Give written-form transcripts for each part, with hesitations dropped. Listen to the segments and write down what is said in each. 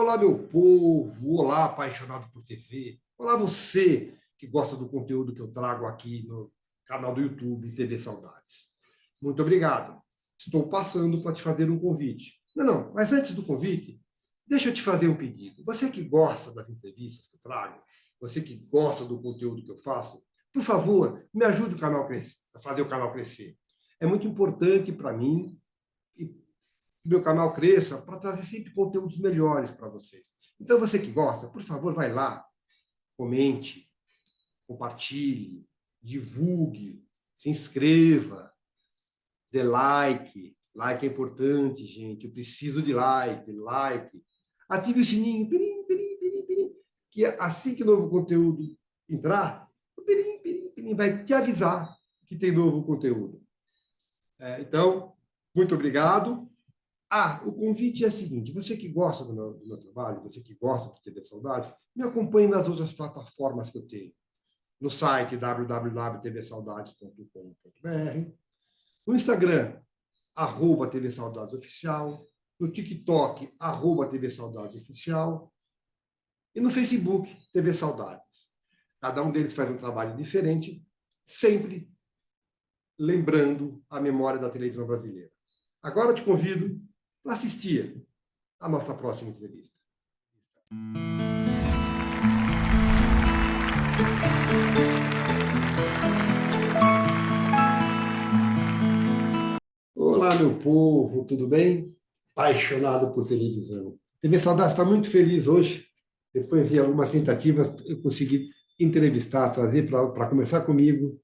Olá, meu povo! Olá, apaixonado por TV! Olá, você que gosta do conteúdo que eu trago aqui no canal do YouTube TV Saudades. Muito obrigado. Estou passando para te fazer um convite. Não, mas antes do convite, deixa eu te fazer um pedido. Você que gosta das entrevistas que eu trago, você que gosta do conteúdo que eu faço, por favor, me ajude a fazer o canal crescer. É muito importante para mim e que meu canal cresça para trazer sempre conteúdos melhores para vocês. Então, você que gosta, por favor, vai lá, comente, compartilhe, divulgue, se inscreva, dê like. Like é importante, gente. Eu preciso de like. Ative o sininho, pirim, pirim, pirim, pirim, que assim que o novo conteúdo entrar, o pirim, pirim, pirim vai te avisar que tem novo conteúdo. Então, muito obrigado. O convite é o seguinte: você que gosta do meu trabalho, você que gosta do TV Saudades, me acompanhe nas outras plataformas que eu tenho. No site www.tvsaudades.com.br, no Instagram, @TV Saudades Oficial, no TikTok, @TV Saudades Oficial, e no Facebook, TV Saudades. Cada um deles faz um trabalho diferente, sempre lembrando a memória da televisão brasileira. Agora eu te convido para assistir a nossa próxima entrevista. Olá, meu povo, tudo bem? Apaixonado por televisão. TV Saudades está muito feliz hoje. Depois de algumas tentativas, eu consegui entrevistar, trazer para conversar comigo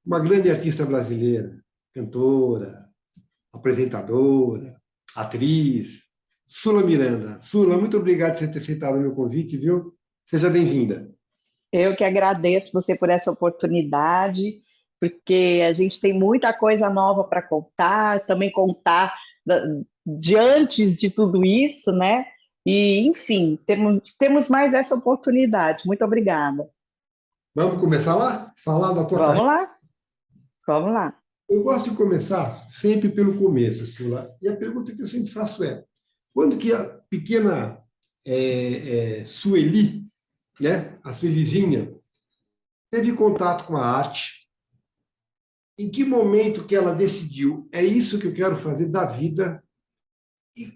uma grande artista brasileira, cantora, apresentadora, atriz, Sula Miranda. Sula, muito obrigado por você ter aceitado o meu convite, viu? Seja bem-vinda. Eu que agradeço você por essa oportunidade, porque a gente tem muita coisa nova para contar, também contar de antes de tudo isso, né? E, enfim, temos mais essa oportunidade. Muito obrigada. Vamos começar lá? Falar da tua Vamos carreira? lá, vamos lá. Eu gosto de começar sempre pelo começo, Sula. E a pergunta que eu sempre faço é: quando que a pequena Sueli, né, a Suelizinha, teve contato com a arte? Em que momento que ela decidiu, é isso que eu quero fazer da vida? E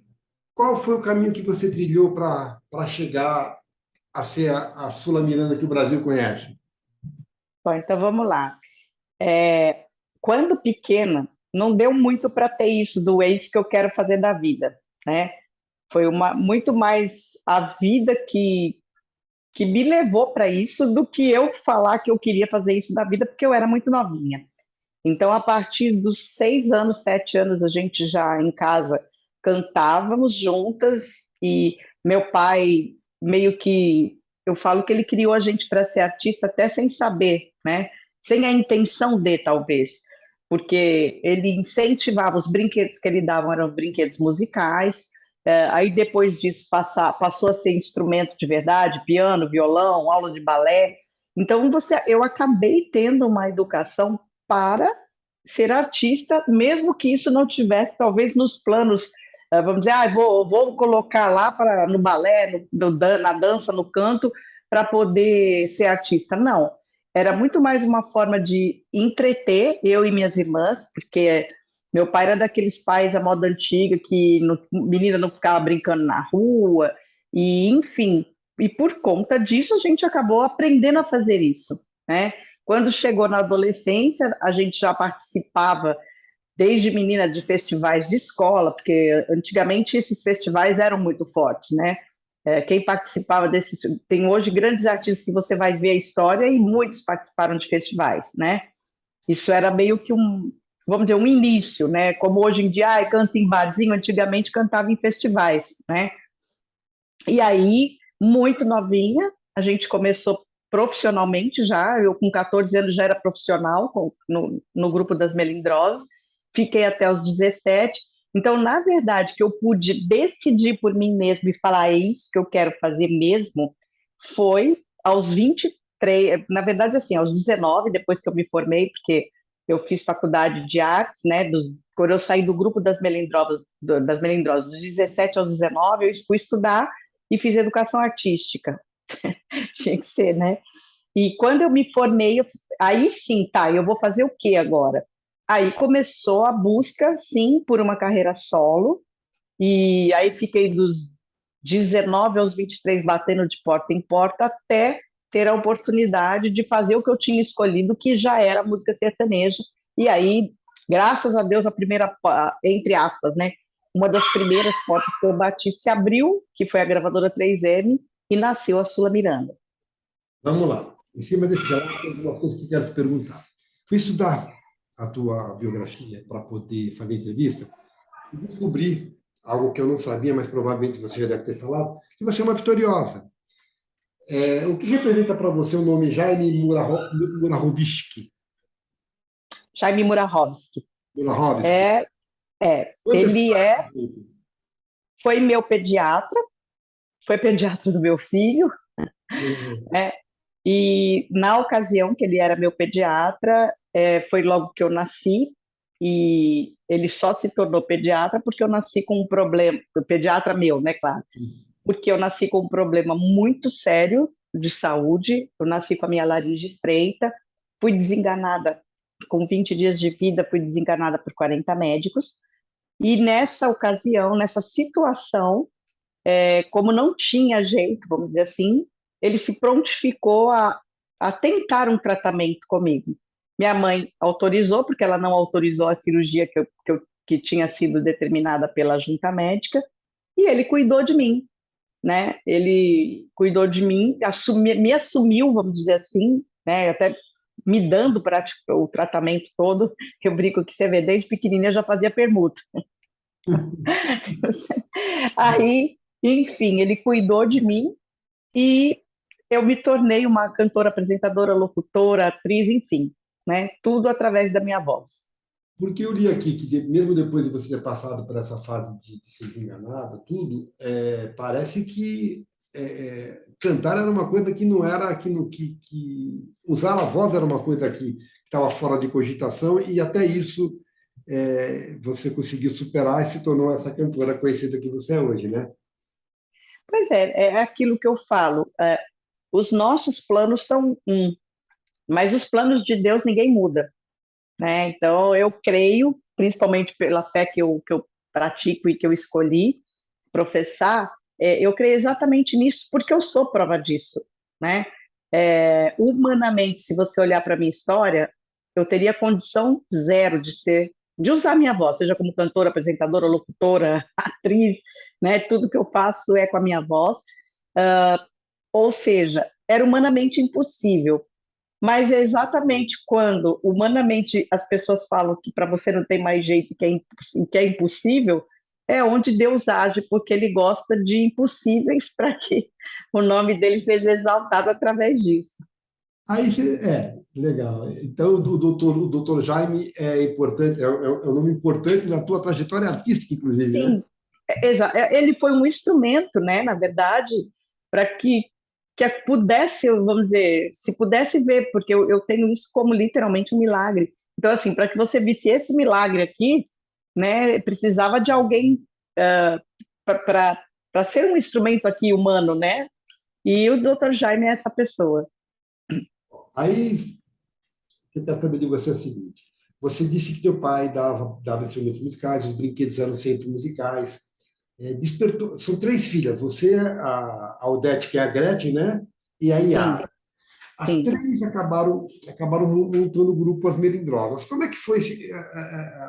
qual foi o caminho que você trilhou para chegar a ser a Sula Miranda que o Brasil conhece? Bom, então vamos lá. Quando pequena, não deu muito para ter isso do ex que eu quero fazer da vida, né? Foi muito mais a vida que me levou para isso do que eu falar que eu queria fazer isso da vida, porque eu era muito novinha. Então, a partir dos 6 anos, 7 anos, a gente já em casa cantávamos juntas e meu pai meio que, eu falo que ele criou a gente para ser artista até sem saber, né? Sem a intenção de, talvez, porque ele incentivava os brinquedos que ele dava, eram brinquedos musicais. Aí depois disso passou a ser instrumento de verdade, piano, violão, aula de balé. Então eu acabei tendo uma educação para ser artista, mesmo que isso não tivesse, talvez, nos planos, vamos dizer, vou colocar lá no balé, na dança, no canto, para poder ser artista. Não, era muito mais uma forma de entreter eu e minhas irmãs, porque meu pai era daqueles pais à moda antiga que menina não ficava brincando na rua, e enfim, e por conta disso a gente acabou aprendendo a fazer isso, né? Quando chegou na adolescência, a gente já participava desde menina de festivais de escola, porque antigamente esses festivais eram muito fortes, né? Quem participava desses, tem hoje grandes artistas que você vai ver a história e muitos participaram de festivais, né? Isso era meio que vamos dizer, um início, né? Como hoje em dia, canta em barzinho, antigamente cantava em festivais, né? E aí, muito novinha, a gente começou profissionalmente já, eu com 14 anos já era profissional no grupo das Melindrosas, fiquei até os 17. Então, na verdade, que eu pude decidir por mim mesma e falar, é isso que eu quero fazer mesmo, foi aos 23, na verdade, assim, aos 19, depois que eu me formei, porque eu fiz faculdade de artes, né, quando eu saí do grupo das Melindrosas, dos 17 aos 19, eu fui estudar e fiz educação artística. Tinha que ser, né? E quando eu me formei, aí sim, tá, eu vou fazer o que agora? Aí começou a busca, sim, por uma carreira solo, e aí fiquei dos 19 aos 23 batendo de porta em porta até ter a oportunidade de fazer o que eu tinha escolhido, que já era música sertaneja. E aí, graças a Deus, a primeira, entre aspas, né? Uma das primeiras portas que eu bati se abriu, que foi a gravadora 3M, e nasceu a Sula Miranda. Vamos lá. Em cima desse relato, tem algumas coisas que eu quero te perguntar. Fui estudar a tua biografia para poder fazer entrevista e descobri algo que eu não sabia, mas provavelmente você já deve ter falado, que você é uma vitoriosa. O que representa para você o nome Jaime Murahovski? Jaime Murahovski. Murahovski. É, Quantas ele histórias? foi meu pediatra, foi pediatra do meu filho, né? E na ocasião que ele era meu pediatra, foi logo que eu nasci, e ele só se tornou pediatra porque eu nasci com um problema, pediatra meu, né, claro, porque eu nasci com um problema muito sério de saúde, eu nasci com a minha laringe estreita, fui desenganada com 20 dias de vida, fui desenganada por 40 médicos, e nessa ocasião, nessa situação, como não tinha jeito, vamos dizer assim, ele se prontificou a tentar um tratamento comigo. Minha mãe autorizou, porque ela não autorizou a cirurgia que tinha sido determinada pela junta médica, e ele cuidou de mim, né? Ele cuidou de mim, me assumiu, vamos dizer assim, né? Até me dando o tratamento todo. Eu brinco que você vê, desde pequenininha eu já fazia permuta. Aí, enfim, ele cuidou de mim e eu me tornei uma cantora, apresentadora, locutora, atriz, enfim, né? Tudo através da minha voz. Porque eu li aqui que, mesmo depois de você ter passado por essa fase de ser desenganada, tudo, parece que cantar era uma coisa que não era, que usar a voz era uma coisa que estava fora de cogitação, e até isso você conseguiu superar e se tornou essa cantora conhecida que você é hoje, né? Pois é aquilo que eu falo. Os nossos planos são mas os planos de Deus ninguém muda, né? Então eu creio, principalmente pela fé que eu pratico e que eu escolhi professar, eu creio exatamente nisso porque eu sou prova disso, né? Humanamente, se você olhar para a minha história, eu teria condição zero de usar minha voz, seja como cantora, apresentadora, locutora, atriz, né? Tudo que eu faço é com a minha voz. Ou seja, era humanamente impossível. Mas é exatamente quando humanamente as pessoas falam que para você não tem mais jeito, que é impossível, é onde Deus age, porque Ele gosta de impossíveis para que o nome dele seja exaltado através disso. Aí legal. Então o doutor Jaime é importante, é um nome importante na tua trajetória artística, inclusive, né? Sim, ele foi um instrumento, né, na verdade, para que pudesse, vamos dizer, se pudesse ver, porque eu tenho isso como literalmente um milagre. Então, assim, para que você visse esse milagre aqui, né, precisava de alguém para ser um instrumento aqui humano, né? E o Dr. Jaime é essa pessoa. Aí, o que eu quero saber de você é o seguinte: você disse que teu pai dava instrumentos musicais, os brinquedos eram sempre musicais. Despertou, são três filhas, você, a Odete, que é a Gretchen, né? E a Sim, Yara. As sim. três acabaram montando o grupo As Melindrosas. Como é que foi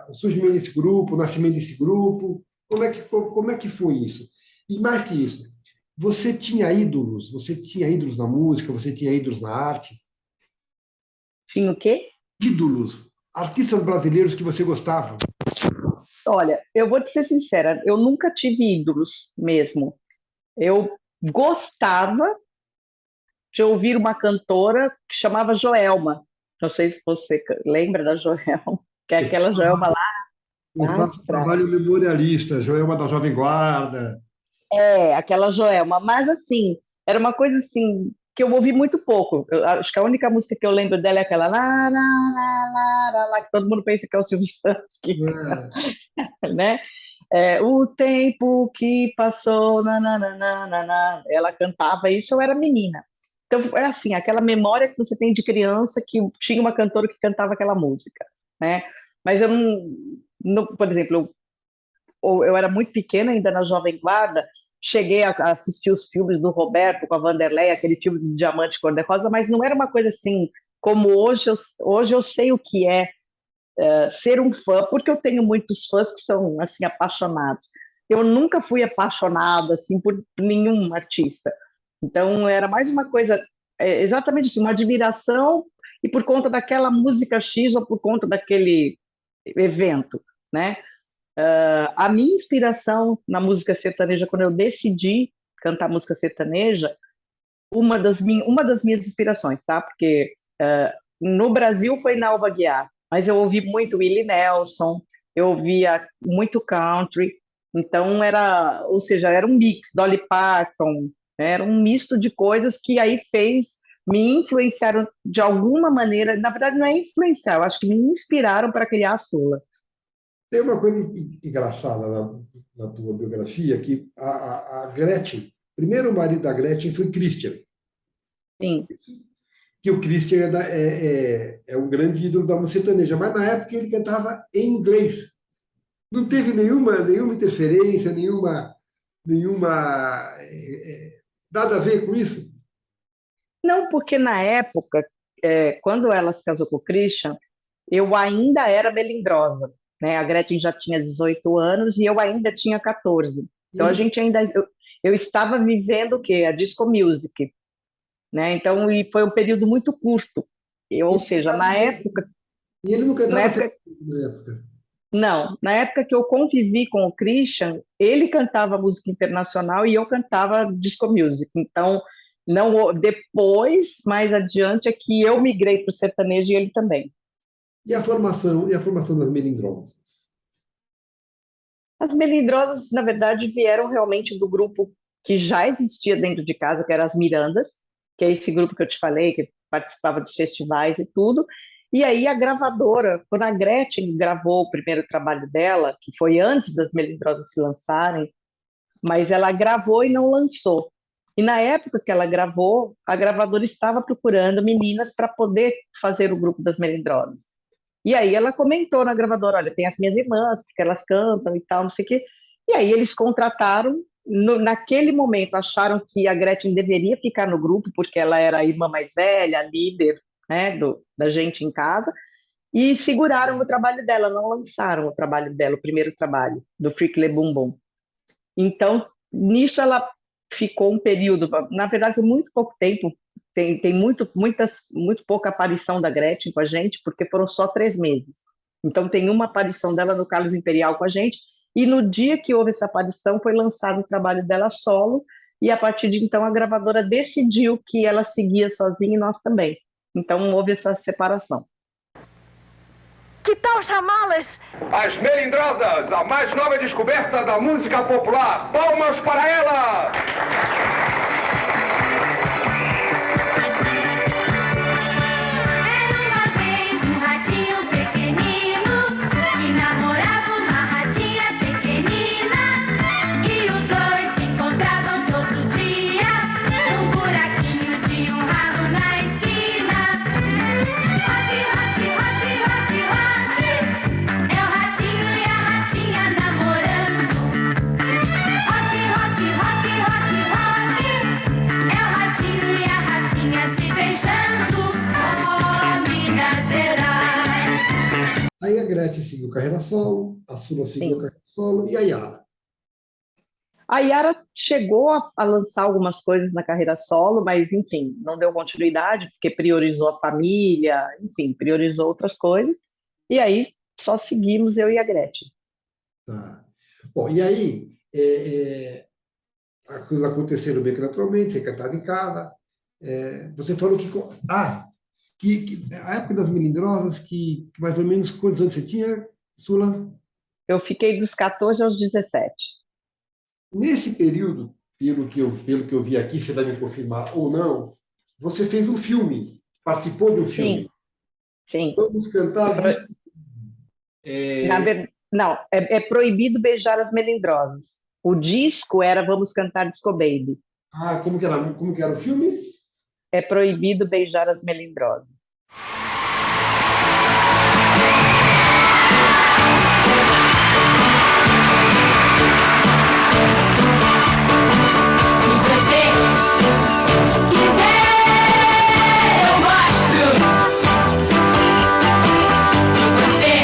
o surgimento desse grupo, o nascimento desse grupo? Como é que foi isso? E mais que isso, você tinha ídolos? Você tinha ídolos na música? Você tinha ídolos na arte? Tinha o quê? Ídolos, artistas brasileiros que você gostava? Olha, eu vou te ser sincera, eu nunca tive ídolos mesmo. Eu gostava de ouvir uma cantora que chamava Joelma. Não sei se você lembra da Joelma, que é Eu aquela faço, Joelma eu lá faço de trás. trabalho memorialista, Joelma da Jovem Guarda. Aquela Joelma. Mas, assim, era uma coisa assim que eu ouvi muito pouco. Eu acho que a única música que eu lembro dela é aquela lá, lá, lá, lá, lá, lá, que todo mundo pensa que é o Silvio Santos, É, né? O tempo que passou, nananana, ela cantava isso, eu era menina. Então, é assim, aquela memória que você tem de criança que tinha uma cantora que cantava aquela música, né? Mas eu por exemplo, eu era muito pequena ainda na Jovem Guarda, cheguei a assistir os filmes do Roberto com a Vanderlei, aquele filme do Diamante Cor-de-Rosa, mas não era uma coisa assim, como hoje eu sei o que é ser um fã, porque eu tenho muitos fãs que são assim apaixonados. Eu nunca fui apaixonada assim por nenhum artista. Então era mais uma coisa exatamente assim, uma admiração e por conta daquela música X ou por conta daquele evento, né? A minha inspiração na música sertaneja, quando eu decidi cantar música sertaneja, uma das minhas inspirações, tá? Porque no Brasil foi Nalva Guiar, mas eu ouvi muito Willie Nelson, eu ouvia muito country, então ou seja, era um mix, Dolly Parton, né? Era um misto de coisas que aí me influenciaram de alguma maneira, na verdade não é influenciar, eu acho que me inspiraram para criar a Sula. Tem uma coisa engraçada na tua biografia, que a Gretchen, primeiro o marido da Gretchen foi Christian, Sim. que o Christian é um grande ídolo da música sertaneja, mas na época ele cantava em inglês. Não teve nenhuma interferência, nada a ver com isso. Não, porque na época, quando ela se casou com o Christian, eu ainda era melindrosa, né? A Gretchen já tinha 18 anos e eu ainda tinha 14. E Então a ele, gente ainda eu estava vivendo o quê? A disco music, né? Então e foi um período muito curto. Ou ele, seja, e ele não na cantava época sertanejo na época. não, na época que eu convivi com o Christian, ele cantava música internacional e eu cantava disco music. Então, não depois, mais adiante, é que eu migrei para o sertanejo e ele também. E a formação das Melindrosas. As Melindrosas, na verdade, vieram realmente do grupo que já existia dentro de casa, que eram as Mirandas, que é esse grupo que eu te falei, que participava dos festivais e tudo. E aí a gravadora, quando a Gretchen gravou o primeiro trabalho dela, que foi antes das Melindrosas se lançarem, mas ela gravou e não lançou. E na época que ela gravou, a gravadora estava procurando meninas para poder fazer o grupo das Melindrosas. E aí ela comentou na gravadora, olha, tem as minhas irmãs, porque elas cantam e tal, não sei o quê. E aí eles contrataram, naquele momento acharam que a Gretchen deveria ficar no grupo, porque ela era a irmã mais velha, a líder, né, da gente em casa, e seguraram o trabalho dela, não lançaram o trabalho dela, o primeiro trabalho, do Freak Le Boom Boom. Então, nisso ela ficou um período, na verdade, foi muito pouco tempo, tem muito pouca aparição da Gretchen com a gente, porque foram só 3 meses. Então, tem uma aparição dela no Carlos Imperial com a gente, e no dia que houve essa aparição, foi lançado o trabalho dela solo, e a partir de então a gravadora decidiu que ela seguia sozinha e nós também. Então, houve essa separação. Que tal chamá-las? As Melindrosas, a mais nova descoberta da música popular. Palmas para ela! Era uma vez um ratinho pequenino que namorava uma ratinha pequenina e os dois se encontravam todo dia num buraquinho de um ralo na esquina. Rock, rock, rock, rock, rock, é o ratinho e a ratinha namorando. Rock, rock, rock, rock, rock, é o ratinho e a ratinha se beijando. Oh, Minas Gerais. Aí a Gretchen seguiu carreira solo, a Sula seguiu Sim. carreira solo, e a Yara. A Yara chegou a lançar algumas coisas na carreira solo, mas, enfim, não deu continuidade, porque priorizou a família, enfim, priorizou outras coisas. E aí só seguimos eu e a Gretchen. Tá. Bom, e aí as coisas aconteceram bem que naturalmente, você cantava em casa. Você falou que a época das Melindrosas, que mais ou menos quantos anos você tinha, Sula? Eu fiquei dos 14 aos 17. Nesse período, pelo que eu vi aqui, você deve me confirmar ou não, você fez um filme, participou de um Sim, filme. sim. Vamos cantar. Na ver- Não, é proibido beijar as melindrosas. O disco era Vamos Cantar Disco Baby. Ah, como que era o filme? É proibido beijar as melindrosas. Se você quiser, eu mostro. Se você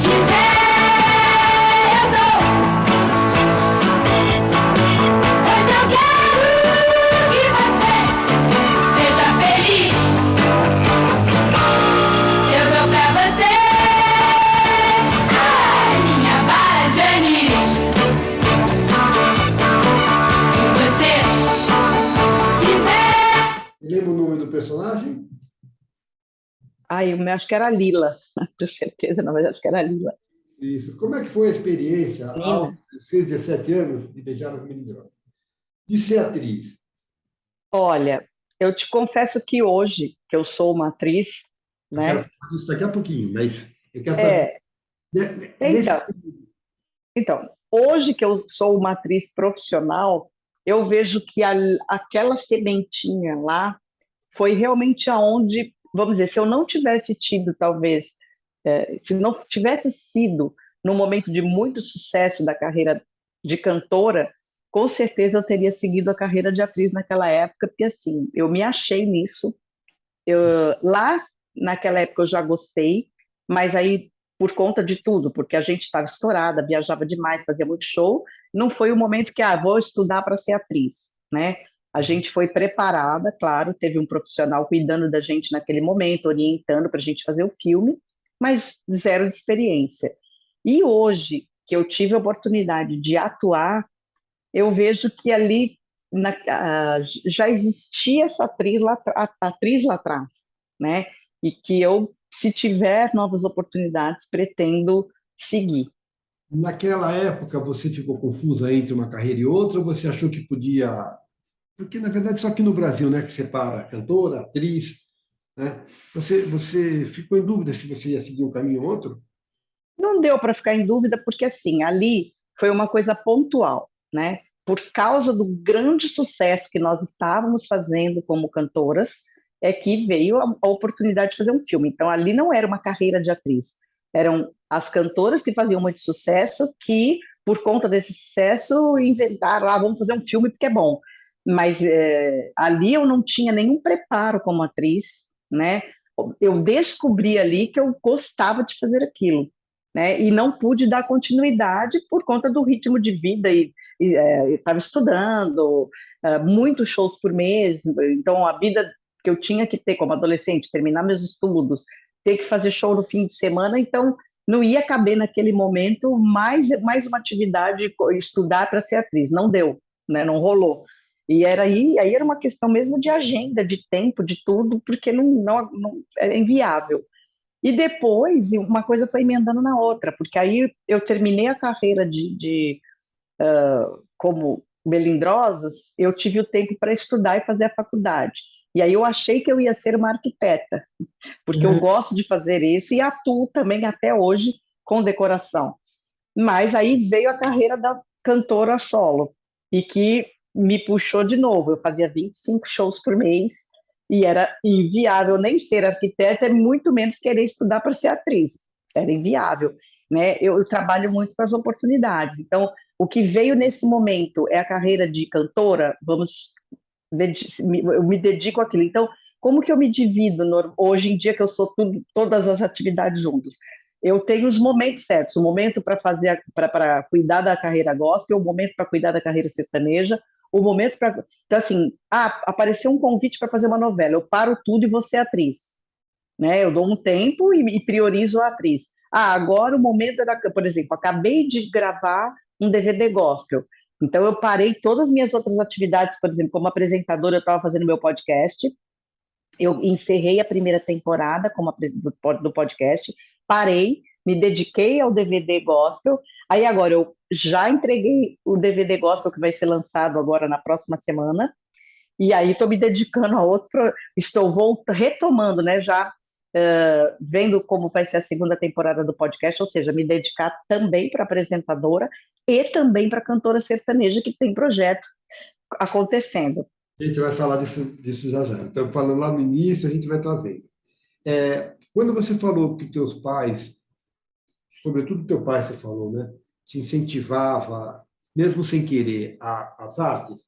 quiser, eu dou. Pois eu quero que você seja feliz. Eu dou pra você, ai, minha vara de anis. Se você quiser. Lembra o nome do personagem? Ai, eu acho que era Lila. Não tenho certeza, não, mas acho que era Lila. Isso. Como é que foi a experiência, aos Menina, 16, 17 anos, de beijar as melindrosas? De ser atriz? olha, eu te confesso que hoje, que eu sou uma atriz, Eu quero né? falar disso daqui a pouquinho, mas eu quero saber. É, Nesse... então, então, hoje que eu sou uma atriz profissional, eu vejo que aquela sementinha lá foi realmente aonde, vamos dizer, se eu não tivesse tido, talvez, se não tivesse sido no momento de muito sucesso da carreira de cantora, com certeza eu teria seguido a carreira de atriz naquela época, porque assim, eu me achei nisso. Lá, naquela época, eu já gostei, mas aí, por conta de tudo, porque a gente estava estourada, viajava demais, fazia muito show, não foi o momento que, vou estudar para ser atriz, né? A gente foi preparada, claro, teve um profissional cuidando da gente naquele momento, orientando para a gente fazer o filme, mas zero de experiência. E hoje, que eu tive a oportunidade de atuar, eu vejo que ali já existia essa atriz lá atrás, né? E que eu, se tiver novas oportunidades, pretendo seguir. Naquela época, você ficou confusa entre uma carreira e outra, ou você achou que podia. Porque, na verdade, só aqui no Brasil, né, que separa cantora, atriz, né? Você ficou em dúvida se você ia seguir um caminho ou outro? Não deu para ficar em dúvida, porque assim, ali foi uma coisa pontual, né? Por causa do grande sucesso que nós estávamos fazendo como cantoras, é que veio a oportunidade de fazer um filme. Então, ali não era uma carreira de atriz, eram as cantoras que faziam muito sucesso, que, por conta desse sucesso, inventaram, vamos fazer um filme porque é bom. Mas ali eu não tinha nenhum preparo como atriz, né? Eu descobri ali que eu gostava de fazer aquilo, né? E não pude dar continuidade por conta do ritmo de vida e estava estudando, muitos shows por mês, então a vida que eu tinha que ter como adolescente, terminar meus estudos, ter que fazer show no fim de semana, então não ia caber naquele momento mais uma atividade, estudar para ser atriz, não deu, né? Não rolou. E aí era uma questão mesmo de agenda, de tempo, de tudo, porque não é inviável. E depois, uma coisa foi emendando na outra, porque aí eu terminei a carreira como Melindrosas, eu tive o tempo para estudar e fazer a faculdade. E aí eu achei que eu ia ser uma arquiteta, porque eu gosto de fazer isso e atuo também até hoje com decoração. Mas aí veio a carreira da cantora solo, e que me puxou de novo. Eu fazia 25 shows por mês, e era inviável nem ser arquiteta, e muito menos querer estudar para ser atriz. Era inviável, né? Eu trabalho muito para as oportunidades. Então, o que veio nesse momento é a carreira de cantora, eu me dedico àquilo. Então, como que eu me divido hoje em dia que eu sou todas as atividades juntas? Eu tenho os momentos certos, o momento para fazer, para cuidar da carreira gospel, o momento para cuidar da carreira sertaneja, o momento para. Então, assim, apareceu um convite para fazer uma novela, eu paro tudo e vou ser atriz, né? Eu dou um tempo e priorizo a atriz. Agora o momento era, por exemplo, acabei de gravar um DVD gospel, então eu parei todas as minhas outras atividades, por exemplo, como apresentadora, eu estava fazendo meu podcast, eu encerrei a primeira temporada do podcast, parei, me dediquei ao DVD gospel, aí agora eu já entreguei o DVD gospel que vai ser lançado agora na próxima semana, e aí estou me dedicando a outro, estou retomando, né, já vendo como vai ser a segunda temporada do podcast, ou seja, me dedicar também para apresentadora e também para cantora sertaneja que tem projeto acontecendo. A gente vai falar disso já já. Então, falando lá no início, a gente vai trazendo. Quando você falou que teus pais, sobretudo teu pai, você falou, né, te incentivava, mesmo sem querer, às artes,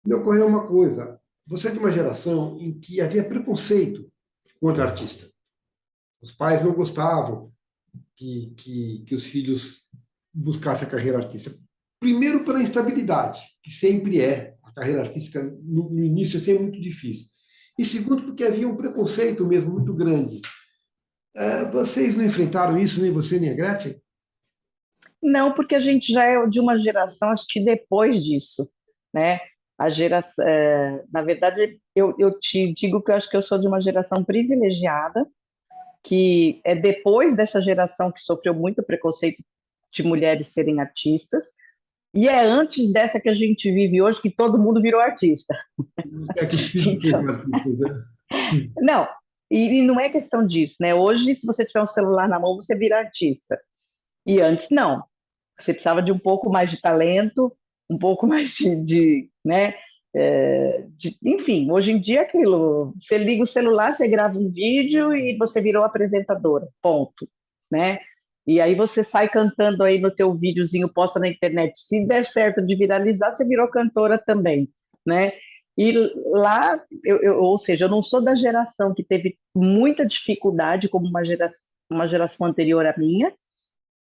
me ocorreu uma coisa. Você é de uma geração em que havia preconceito contra artista. Os pais não gostavam que os filhos buscassem a carreira artística. Primeiro, pela instabilidade, que sempre é. A carreira artística, no início, é sempre muito difícil. E segundo, porque havia um preconceito mesmo muito grande. Vocês não enfrentaram isso, nem você, nem a Gretchen? Não, porque a gente já é de uma geração, acho que depois disso, né? A geração, na verdade, eu te digo que eu acho que eu sou de uma geração privilegiada, que é depois dessa geração que sofreu muito preconceito de mulheres serem artistas, e é antes dessa que a gente vive hoje, que todo mundo virou artista. É que os filhos Então, sejam artistas, né? não, e não é questão disso, né? Hoje, se você tiver um celular na mão, você vira artista. E antes, não. Você precisava de um pouco mais de talento, um pouco mais né? Enfim, hoje em dia é aquilo. Você liga o celular, você grava um vídeo e você virou apresentadora, ponto, né? E aí você sai cantando aí no teu videozinho, posta na internet. Se der certo de viralizar, você virou cantora também, né? E lá, ou seja, eu não sou da geração que teve muita dificuldade como uma geração anterior à minha,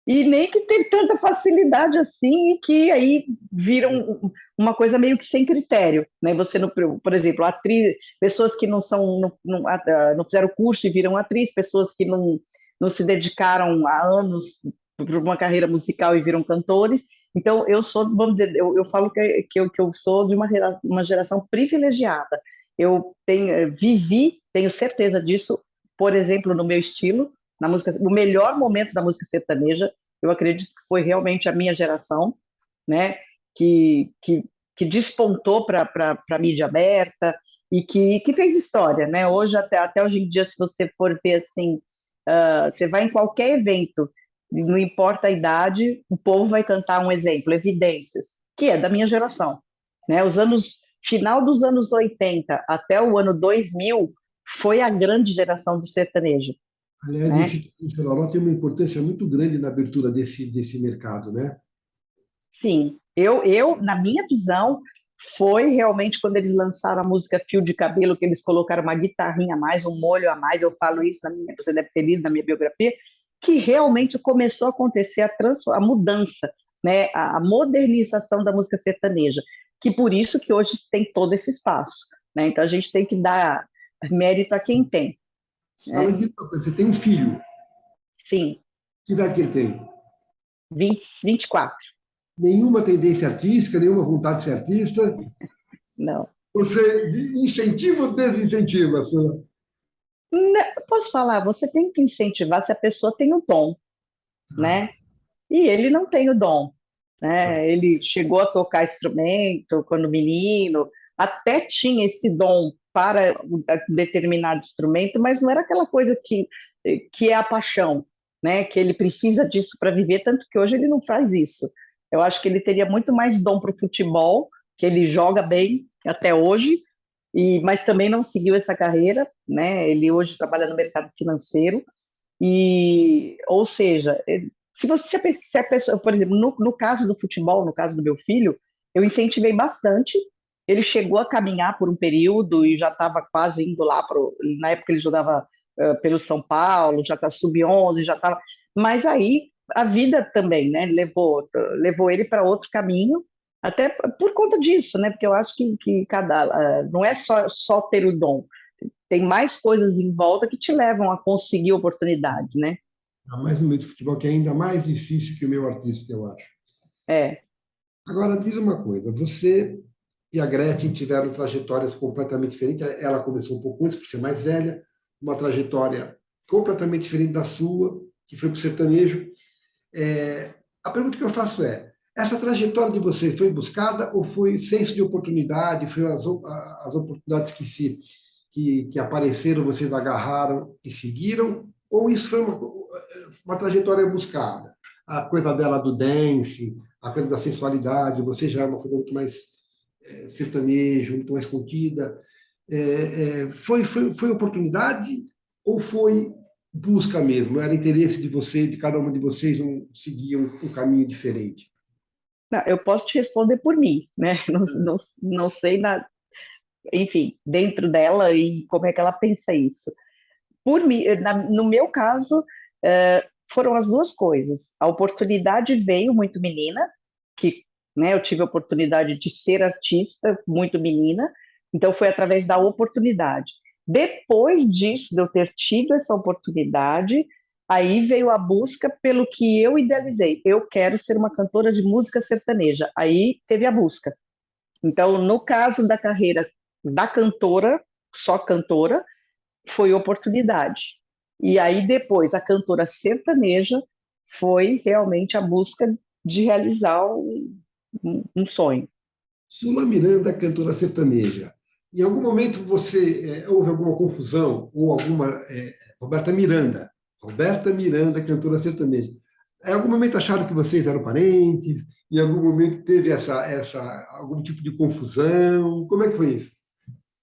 e nem que teve tanta facilidade assim, e que aí vira uma coisa meio que sem critério, né? Você, por exemplo, atriz, pessoas que não fizeram curso e viram atriz, pessoas que não se dedicaram há anos para uma carreira musical e viram cantores. Então, eu sou, vamos dizer, eu falo que eu sou de uma geração privilegiada. Eu tenho certeza disso, por exemplo, no meu estilo, na música, o melhor momento da música sertaneja, eu acredito que foi realmente a minha geração, né, que despontou para a mídia aberta e que fez história, né? Hoje, até hoje em dia, se você for ver assim, você vai em qualquer evento, não importa a idade, o povo vai cantar um exemplo, Evidências, que é da minha geração, né? Final dos anos 80 até o ano 2000 foi a grande geração do sertanejo, Aliás, o né? Instituto Chororó tem uma importância muito grande na abertura desse mercado, né? Sim, na minha visão, foi realmente quando eles lançaram a música Fio de Cabelo, que eles colocaram uma guitarrinha a mais, um molho a mais, eu falo isso, você deve ter lido na minha biografia, que realmente começou a acontecer a mudança, né, a modernização da música sertaneja, que por isso que hoje tem todo esse espaço, né? Então a gente tem que dar mérito a quem tem, Fala né? disso, você tem um filho. Sim, Que idade que ele tem? 24, Nenhuma tendência artística, nenhuma vontade de ser artista. não. Você incentiva ou desincentiva? Posso falar, você tem que incentivar se a pessoa tem o dom, né? E ele não tem o dom, né? Ele chegou a tocar instrumento quando menino, até tinha esse dom para um determinado instrumento, mas não era aquela coisa que é a paixão, né? Que ele precisa disso para viver, tanto que hoje ele não faz isso. Eu acho que ele teria muito mais dom para o futebol, que ele joga bem até hoje, mas também não seguiu essa carreira, né? Ele hoje trabalha no mercado financeiro, ou seja, se a pessoa, por exemplo, no caso do futebol, no caso do meu filho, eu incentivei bastante. Ele chegou a caminhar por um período e já estava quase indo lá na época ele jogava pelo São Paulo, já está sub-11, já estava. Mas aí a vida também, né, levou ele para outro caminho, até por conta disso, né? Porque eu acho que não é só ter o dom, tem mais coisas em volta que te levam a conseguir oportunidades, né? Ainda mais no meio do futebol, que é ainda mais difícil que o meu artista, eu acho. É, Agora, diz uma coisa, você e a Gretchen tiveram trajetórias completamente diferentes. Ela começou um pouco antes, por ser mais velha, uma trajetória completamente diferente da sua, que foi para o sertanejo. A pergunta que eu faço é, essa trajetória de vocês foi buscada ou foi senso de oportunidade, foi as oportunidades que apareceram, vocês agarraram e seguiram? Ou isso foi uma trajetória buscada? A coisa dela do dance, a coisa da sensualidade, você já é uma coisa muito mais sertanejo, muito mais contida. Foi oportunidade ou foi busca mesmo? Era interesse de você, de cada uma de vocês, seguir um caminho diferente? Não, eu posso te responder por mim, né? Não sei, enfim, dentro dela e como é que ela pensa isso. Por mim, no meu caso, foram as duas coisas. A oportunidade veio muito menina, que, né, eu tive a oportunidade de ser artista muito menina, então foi através da oportunidade. Depois disso, de eu ter tido essa oportunidade, aí veio a busca pelo que eu idealizei. Eu quero ser uma cantora de música sertaneja. Aí teve a busca. Então, no caso da carreira da cantora, só cantora, foi oportunidade. E aí depois a cantora sertaneja foi realmente a busca de realizar um sonho. Sula Miranda, cantora sertaneja. Em algum momento houve alguma confusão ou alguma Roberta Miranda, cantora sertaneja. Em algum momento acharam que vocês eram parentes? Em algum momento teve algum tipo de confusão? Como é que foi isso?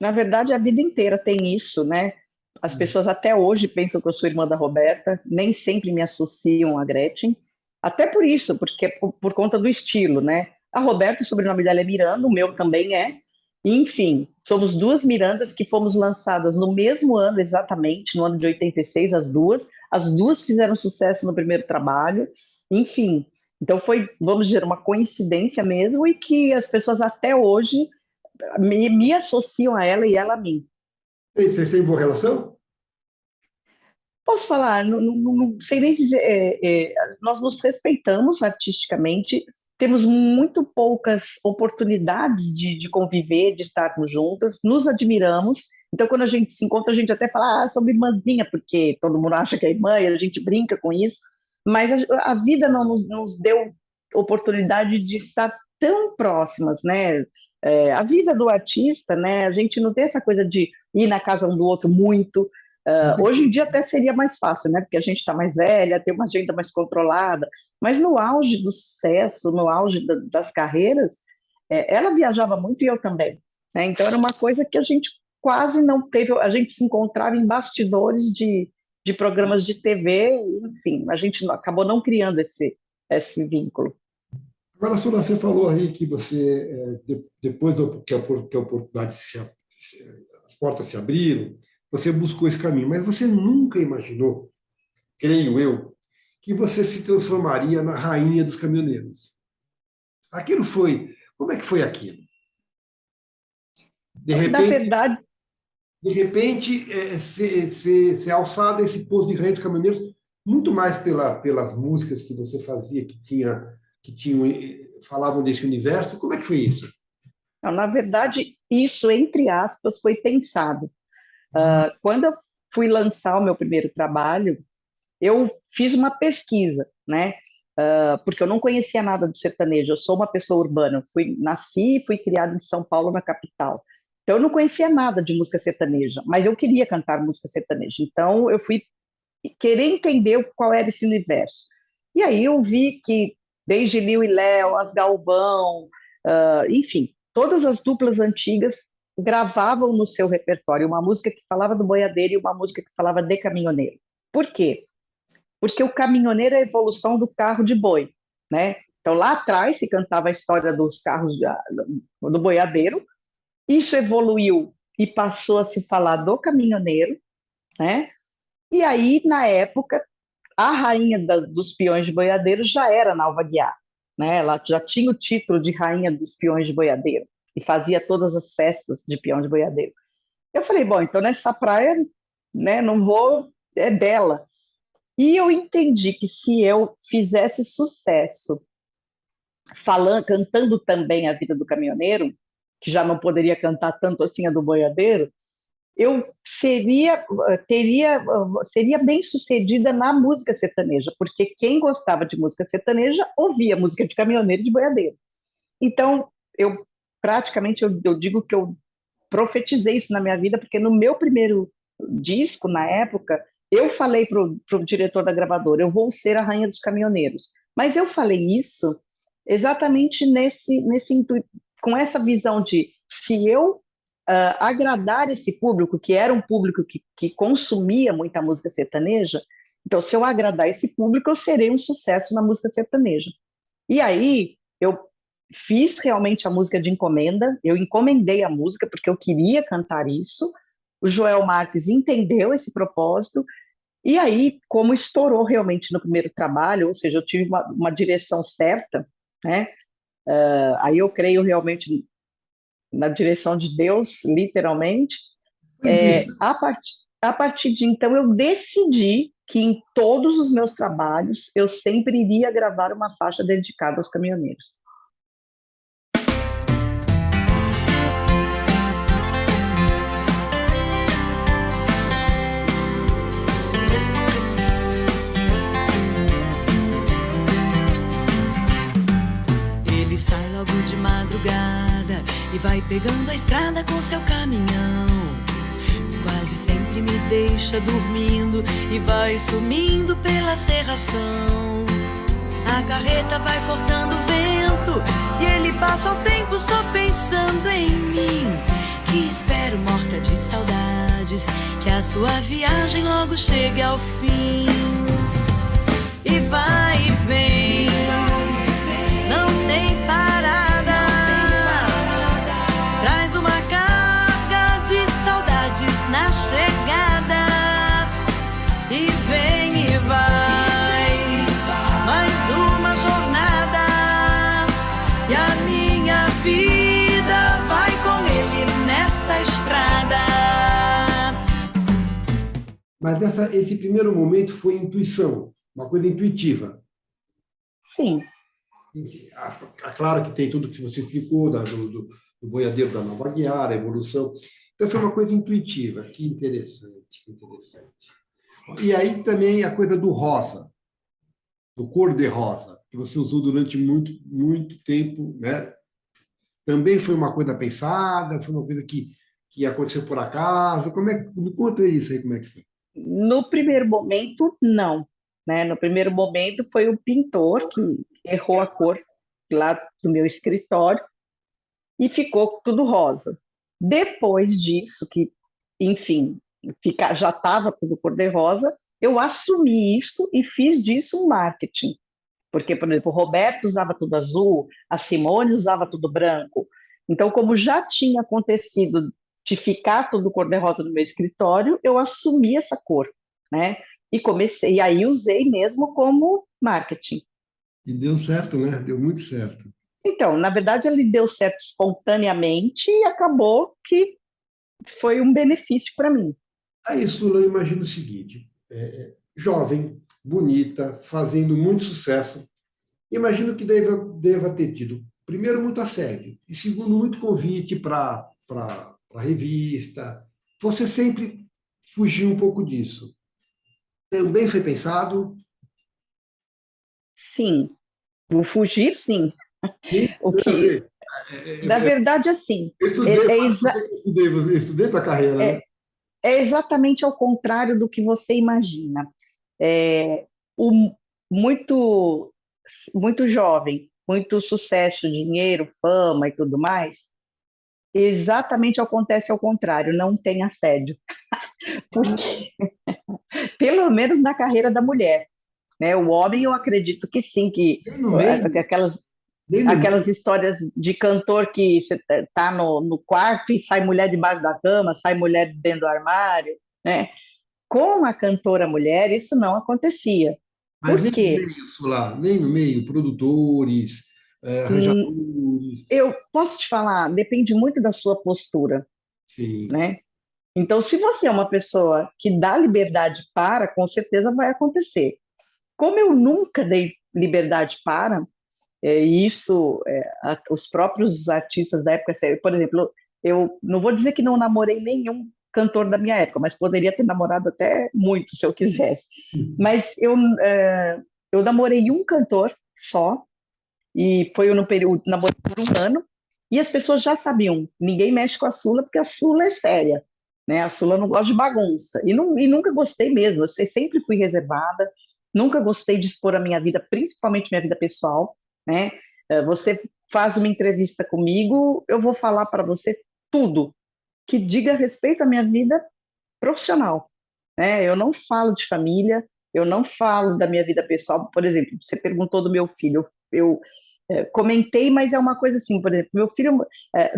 Na verdade, a vida inteira tem isso, né? As pessoas até hoje pensam que eu sou irmã da Roberta, nem sempre me associam a Gretchen, até por isso, porque por conta do estilo, né? A Roberta, o sobrenome dela é Miranda, o meu também é. Enfim, somos duas Mirandas que fomos lançadas no mesmo ano, exatamente, no ano de 86, as duas. As duas fizeram sucesso no primeiro trabalho. Enfim, então foi, vamos dizer, uma coincidência mesmo, e que as pessoas até hoje me associam a ela e ela a mim. Vocês têm boa relação? Posso falar, não sei nem dizer, nós nos respeitamos artisticamente, temos muito poucas oportunidades de conviver, de estarmos juntas, nos admiramos, então quando a gente se encontra, a gente até fala, somos irmãzinha, porque todo mundo acha que é irmã, e a gente brinca com isso, mas a vida não nos deu oportunidade de estar tão próximas, né? A vida do artista, né? A gente não tem essa coisa de ir na casa um do outro muito. Hoje em dia até seria mais fácil, né? Porque a gente está mais velha, tem uma agenda mais controlada, mas no auge do sucesso, no auge das carreiras, ela viajava muito e eu também, né? Então era uma coisa que a gente quase não teve, a gente se encontrava em bastidores de programas de TV, enfim, a gente acabou não criando esse vínculo. Agora, Sula, você falou aí que você, depois que a oportunidade as portas se abriram, você buscou esse caminho, mas você nunca imaginou, creio eu, que você se transformaria na rainha dos caminhoneiros. Como é que foi aquilo? De Na repente, verdade, ser alçada a esse posto de rainha dos caminhoneiros, muito mais pelas músicas que você fazia, que tinham, falavam desse universo. Como é que foi isso? não, na verdade, isso, entre aspas, foi pensado. Quando eu fui lançar o meu primeiro trabalho, eu fiz uma pesquisa, né? Porque eu não conhecia nada de sertanejo, eu sou uma pessoa urbana, nasci e fui criada em São Paulo, na capital. Então, eu não conhecia nada de música sertaneja, mas eu queria cantar música sertaneja. Então, eu fui querer entender qual era esse universo. E aí eu vi que, desde Liu e Léo, as Galvão, enfim, todas as duplas antigas gravavam no seu repertório uma música que falava do boiadeiro e uma música que falava de caminhoneiro. Por quê? Porque o caminhoneiro é a evolução do carro de boi, né? Então, lá atrás se cantava a história dos carros do boiadeiro, isso evoluiu e passou a se falar do caminhoneiro, né? E aí, na época, a rainha dos peões de boiadeiro já era Nalva Guiar, né? Ela já tinha o título de rainha dos peões de boiadeiro e fazia todas as festas de peão de boiadeiro. Eu falei, bom, então nessa praia, né, não vou, é dela. E eu entendi que se eu fizesse sucesso cantando também a vida do caminhoneiro, que já não poderia cantar tanto assim a do boiadeiro, eu seria bem sucedida na música sertaneja, porque quem gostava de música sertaneja ouvia música de caminhoneiro e de boiadeiro. Então, praticamente eu digo que eu profetizei isso na minha vida, porque no meu primeiro disco, na época, eu falei pro diretor da gravadora, eu vou ser a rainha dos caminhoneiros. Mas eu falei isso exatamente com essa visão de, se eu agradar esse público, que era um público que consumia muita música sertaneja, então, se eu agradar esse público, eu serei um sucesso na música sertaneja. E aí, eu fiz realmente a música de encomenda, eu encomendei a música porque eu queria cantar isso, o Joel Marques entendeu esse propósito, e aí, como estourou realmente no primeiro trabalho, ou seja, eu tive uma direção certa, né? Aí eu creio realmente na direção de Deus, literalmente. A partir de então, eu decidi que em todos os meus trabalhos eu sempre iria gravar uma faixa dedicada aos caminhoneiros. Ele sai logo de madrugada e vai pegando a estrada com seu caminhão. Quase sempre me deixa dormindo e vai sumindo pela serração. A carreta vai cortando o vento e ele passa o tempo só pensando em mim, que espero morta de saudades que a sua viagem logo chegue ao fim. E vai e vem, não tem parada, traz uma carga de saudades na chegada. E vem e vai, mais uma jornada, e a minha vida vai com ele nessa estrada. Mas esse primeiro momento foi intuição, uma coisa intuitiva. Sim. Claro que tem tudo que você explicou, do boiadeiro da Nova Guiara, a evolução. Então, foi uma coisa intuitiva. Que interessante, que interessante. E aí também a coisa do rosa, do cor-de-rosa, que você usou durante muito, muito tempo, né? Também foi uma coisa pensada, foi uma coisa que aconteceu por acaso. Me conta isso aí, como é que foi? No primeiro momento, não. Né? No primeiro momento, foi o pintor que errou a cor lá do meu escritório e ficou tudo rosa. Depois disso, que, enfim, já estava tudo cor-de-rosa, eu assumi isso e fiz disso um marketing. Porque, por exemplo, o Roberto usava tudo azul, a Simone usava tudo branco. Então, como já tinha acontecido de ficar tudo cor-de-rosa no meu escritório, eu assumi essa cor, né? E aí usei mesmo como marketing. E deu certo, né? Deu muito certo. Então, na verdade, ele deu certo espontaneamente e acabou que foi um benefício para mim. Aí, Sula, eu imagino o seguinte, jovem, bonita, fazendo muito sucesso, imagino que deva ter tido, primeiro, muito assédio, e segundo, muito convite para revista. Você sempre fugiu um pouco disso. Também foi pensado? Sim. O fugir, sim. O que, na verdade, assim... Eu estudei tua carreira, né? É exatamente ao contrário do que você imagina. Muito, muito jovem, muito sucesso, dinheiro, fama e tudo mais, exatamente acontece ao contrário, não tem assédio. Porque, pelo menos na carreira da mulher, né? O homem, eu acredito que sim, que aquelas histórias de cantor que você está no quarto e sai mulher debaixo da cama, sai mulher dentro do armário, né? Com a cantora mulher, isso não acontecia. Mas Por quê? Nem no meio, Sula, nem no meio, produtores, arranjadores. Eu posso te falar, depende muito da sua postura, Sim. né? Então, se você é uma pessoa que dá liberdade para, com certeza vai acontecer. Como eu nunca dei liberdade para, os próprios artistas da época, por exemplo, eu não vou dizer que não namorei nenhum cantor da minha época, mas poderia ter namorado até muito, se eu quisesse. Mas eu namorei um cantor só, e foi no período, namorei por um ano, E as pessoas já sabiam, ninguém mexe com a Sula, porque a Sula é séria, né? A Sula não gosta de bagunça. E nunca gostei mesmo, eu sempre fui reservada, nunca gostei de expor a minha vida, principalmente minha vida pessoal, né? Você faz uma entrevista comigo, eu vou falar para você tudo que diga respeito à minha vida profissional, né? Eu não falo de família, eu não falo da minha vida pessoal. Por exemplo, você perguntou do meu filho, comentei, mas é uma coisa assim, por exemplo, meu filho,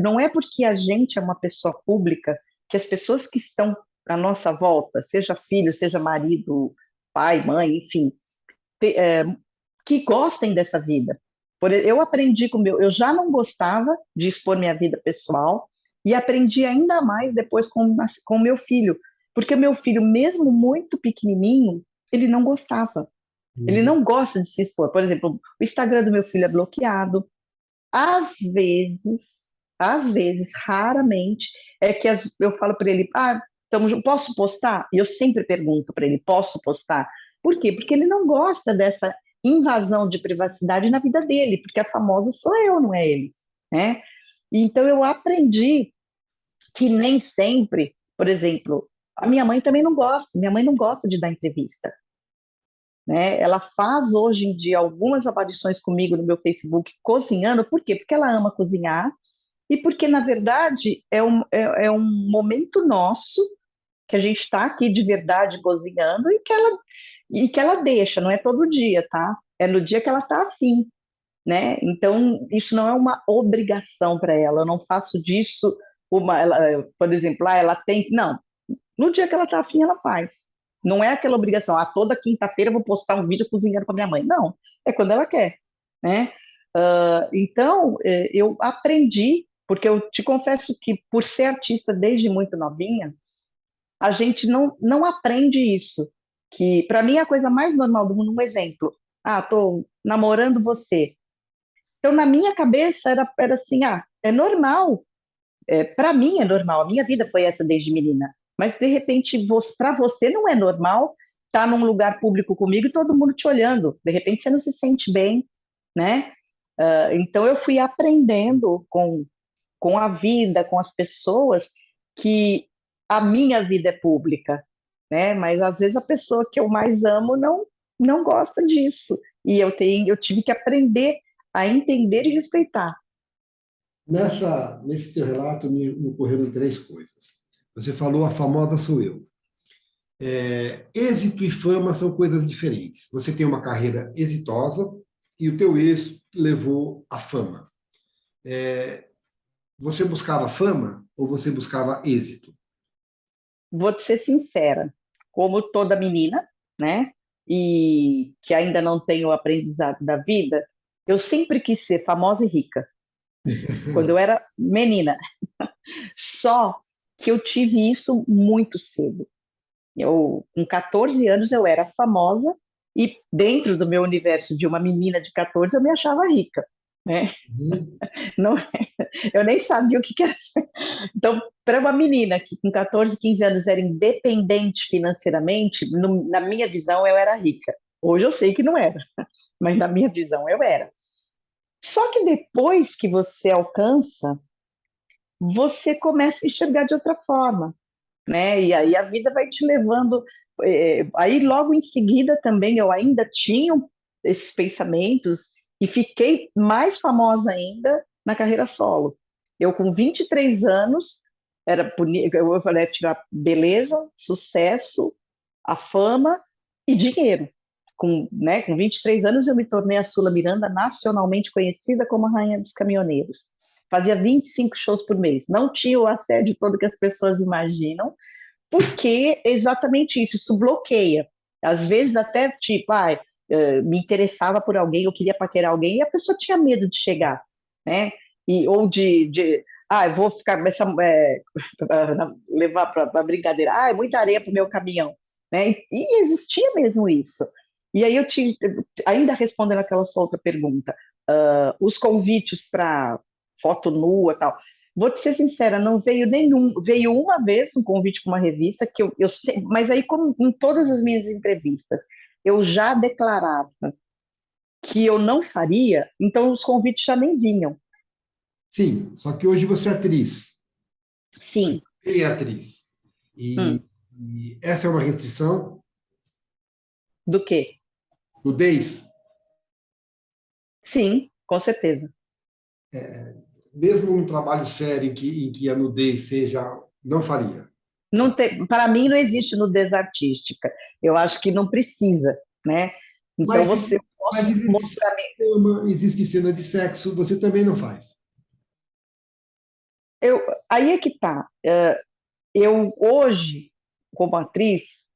não é porque a gente é uma pessoa pública que as pessoas que estão à nossa volta, seja filho, seja marido, pai, mãe, enfim, que gostem dessa vida. Eu aprendi eu já não gostava de expor minha vida pessoal e aprendi ainda mais depois com o meu filho, porque o meu filho, mesmo muito pequenininho, ele não gostava. Ele não gosta de se expor. Por exemplo, o Instagram do meu filho é bloqueado. Às vezes, raramente, é que eu falo para ele, posso postar? E eu sempre pergunto para ele, posso postar? Por quê? Porque ele não gosta dessa invasão de privacidade na vida dele, porque a famosa sou eu, não é ele, né? Então eu aprendi que nem sempre, por exemplo, a minha mãe também não gosta, minha mãe não gosta de dar entrevista, né? Ela faz hoje em dia algumas aparições comigo no meu Facebook cozinhando, por quê? Porque ela ama cozinhar e porque, na verdade, é um momento nosso que a gente está aqui de verdade cozinhando e que ela deixa, não é todo dia, tá? É no dia que ela está afim, né? Então, isso não é uma obrigação para ela, eu não faço disso por exemplo, ela tem. Não, no dia que ela está afim, ela faz. Não é aquela obrigação, toda quinta-feira eu vou postar um vídeo cozinhando com a minha mãe. Não, é quando ela quer, né? Então, eu aprendi, porque eu te confesso que, por ser artista desde muito novinha, a gente não aprende isso. Que, para mim, é a coisa mais normal do mundo. Um exemplo, tô namorando você. Então, na minha cabeça, era assim, é normal. Para mim é normal, a minha vida foi essa desde menina. Mas, de repente, para você não é normal estar num lugar público comigo e todo mundo te olhando. De repente, você não se sente bem, né? Então, eu fui aprendendo com a vida, com as pessoas, que a minha vida é pública, né? Mas, às vezes, a pessoa que eu mais amo não gosta disso. E eu tive que aprender a entender e respeitar. Nesse teu relato me ocorreram três coisas. Você falou a famosa sou eu. Êxito e fama são coisas diferentes. Você tem uma carreira exitosa e o teu êxito levou à fama. Você buscava fama ou você buscava êxito? Vou te ser sincera, como toda menina, né? E que ainda não tem o aprendizado da vida, eu sempre quis ser famosa e rica. Quando eu era menina. Só que eu tive isso muito cedo. Com 14 anos, eu era famosa e dentro do meu universo de uma menina de 14, eu me achava rica, né? Não, eu nem sabia o que era ser. Então, para uma menina que com 14, 15 anos era independente financeiramente, na minha visão, eu era rica. Hoje eu sei que não era, mas na minha visão, eu era. Só que depois que você alcança, você começa a enxergar de outra forma, né? E aí a vida vai te levando. Aí logo em seguida também eu ainda tinha esses pensamentos e fiquei mais famosa ainda na carreira solo. Eu com 23 anos, eu falei, tirar beleza, sucesso, a fama e dinheiro. Com 23 anos eu me tornei a Sula Miranda nacionalmente conhecida como a Rainha dos Caminhoneiros. Fazia 25 shows por mês. Não tinha o assédio todo que as pessoas imaginam, porque exatamente isso bloqueia. Às vezes até, tipo, me interessava por alguém, eu queria paquerar alguém, e a pessoa tinha medo de chegar, né? Ou eu vou ficar, levar para brincadeira, é muita areia para o meu caminhão, né? E existia mesmo isso. E aí ainda respondendo aquela sua outra pergunta, os convites para foto nua e tal. Vou te ser sincera, não veio nenhum. Veio uma vez um convite para uma revista, mas aí, como em todas as minhas entrevistas, eu já declarava que eu não faria, então os convites já nem vinham. Sim, só que hoje você é atriz. Sim. Quem é atriz? E, Hum. e essa é uma restrição? Do quê? Nudez? Sim, com certeza. Mesmo num trabalho sério em que a nudez seja, não faria. Não tem, para mim não existe nudez artística. Eu acho que não precisa, né? Então Mas, você mas posso existe cena mostrar. de cama, existe cena de sexo, você também não faz. Eu, aí é que tá. Eu hoje, como atriz,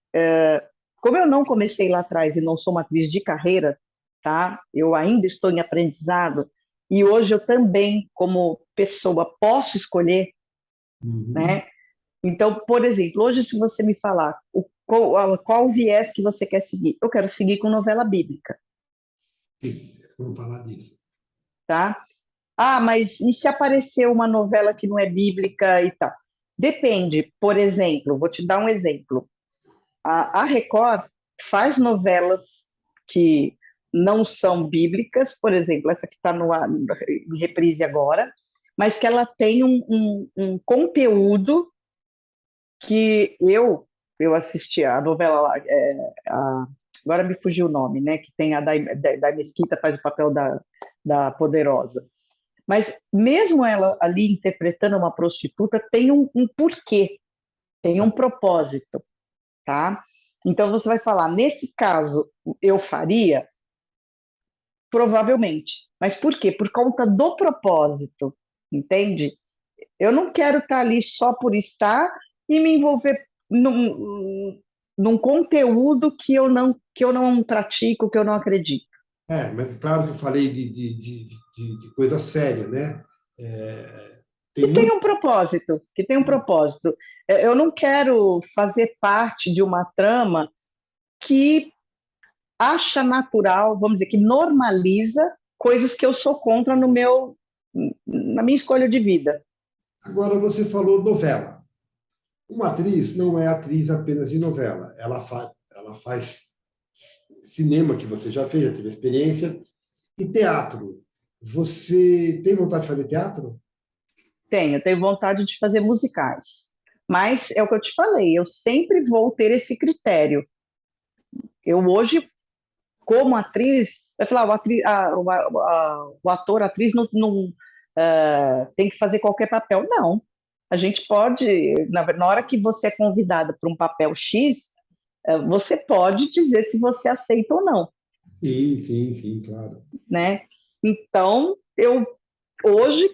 como eu não comecei lá atrás e não sou uma atriz de carreira, tá? Eu ainda estou em aprendizado e hoje eu também, como pessoa, posso escolher, Uhum. né? Então, por exemplo, hoje se você me falar qual o viés que você quer seguir, eu quero seguir com novela bíblica, Sim, vamos falar disso. tá? Ah, mas e se aparecer uma novela que não é bíblica e tal? Depende. Por exemplo, vou te dar um exemplo. A Record faz novelas que não são bíblicas, por exemplo, essa que está em reprise agora, mas que ela tem um conteúdo que eu assisti a novela lá, agora me fugiu o nome, né? Que tem a da Mesquita faz o papel da Poderosa. Mas mesmo ela ali interpretando uma prostituta, tem um porquê, tem um propósito, tá? Então você vai falar, nesse caso, eu faria? Provavelmente. Mas por quê? Por conta do propósito, entende? Eu não quero estar ali só por estar e me envolver num conteúdo que eu não pratico, que eu não acredito. Mas claro que eu falei de coisa séria, né? É, tem Que tem muito. um propósito, que tem um propósito. Eu não quero fazer parte de uma trama que acha natural, vamos dizer, que normaliza coisas que eu sou contra na minha escolha de vida. Agora você falou novela. Uma atriz não é atriz apenas de novela. Ela faz cinema, que você já fez, já teve experiência, e teatro. Você tem vontade de fazer teatro? Tenho vontade de fazer musicais. Mas é o que eu te falei, eu sempre vou ter esse critério. Eu hoje, como atriz, vai falar, o ator, a atriz tem que fazer qualquer papel. Não. A gente pode, na hora que você é convidada para um papel X, você pode dizer se você aceita ou não, Sim, sim, sim, claro. né? Então, eu hoje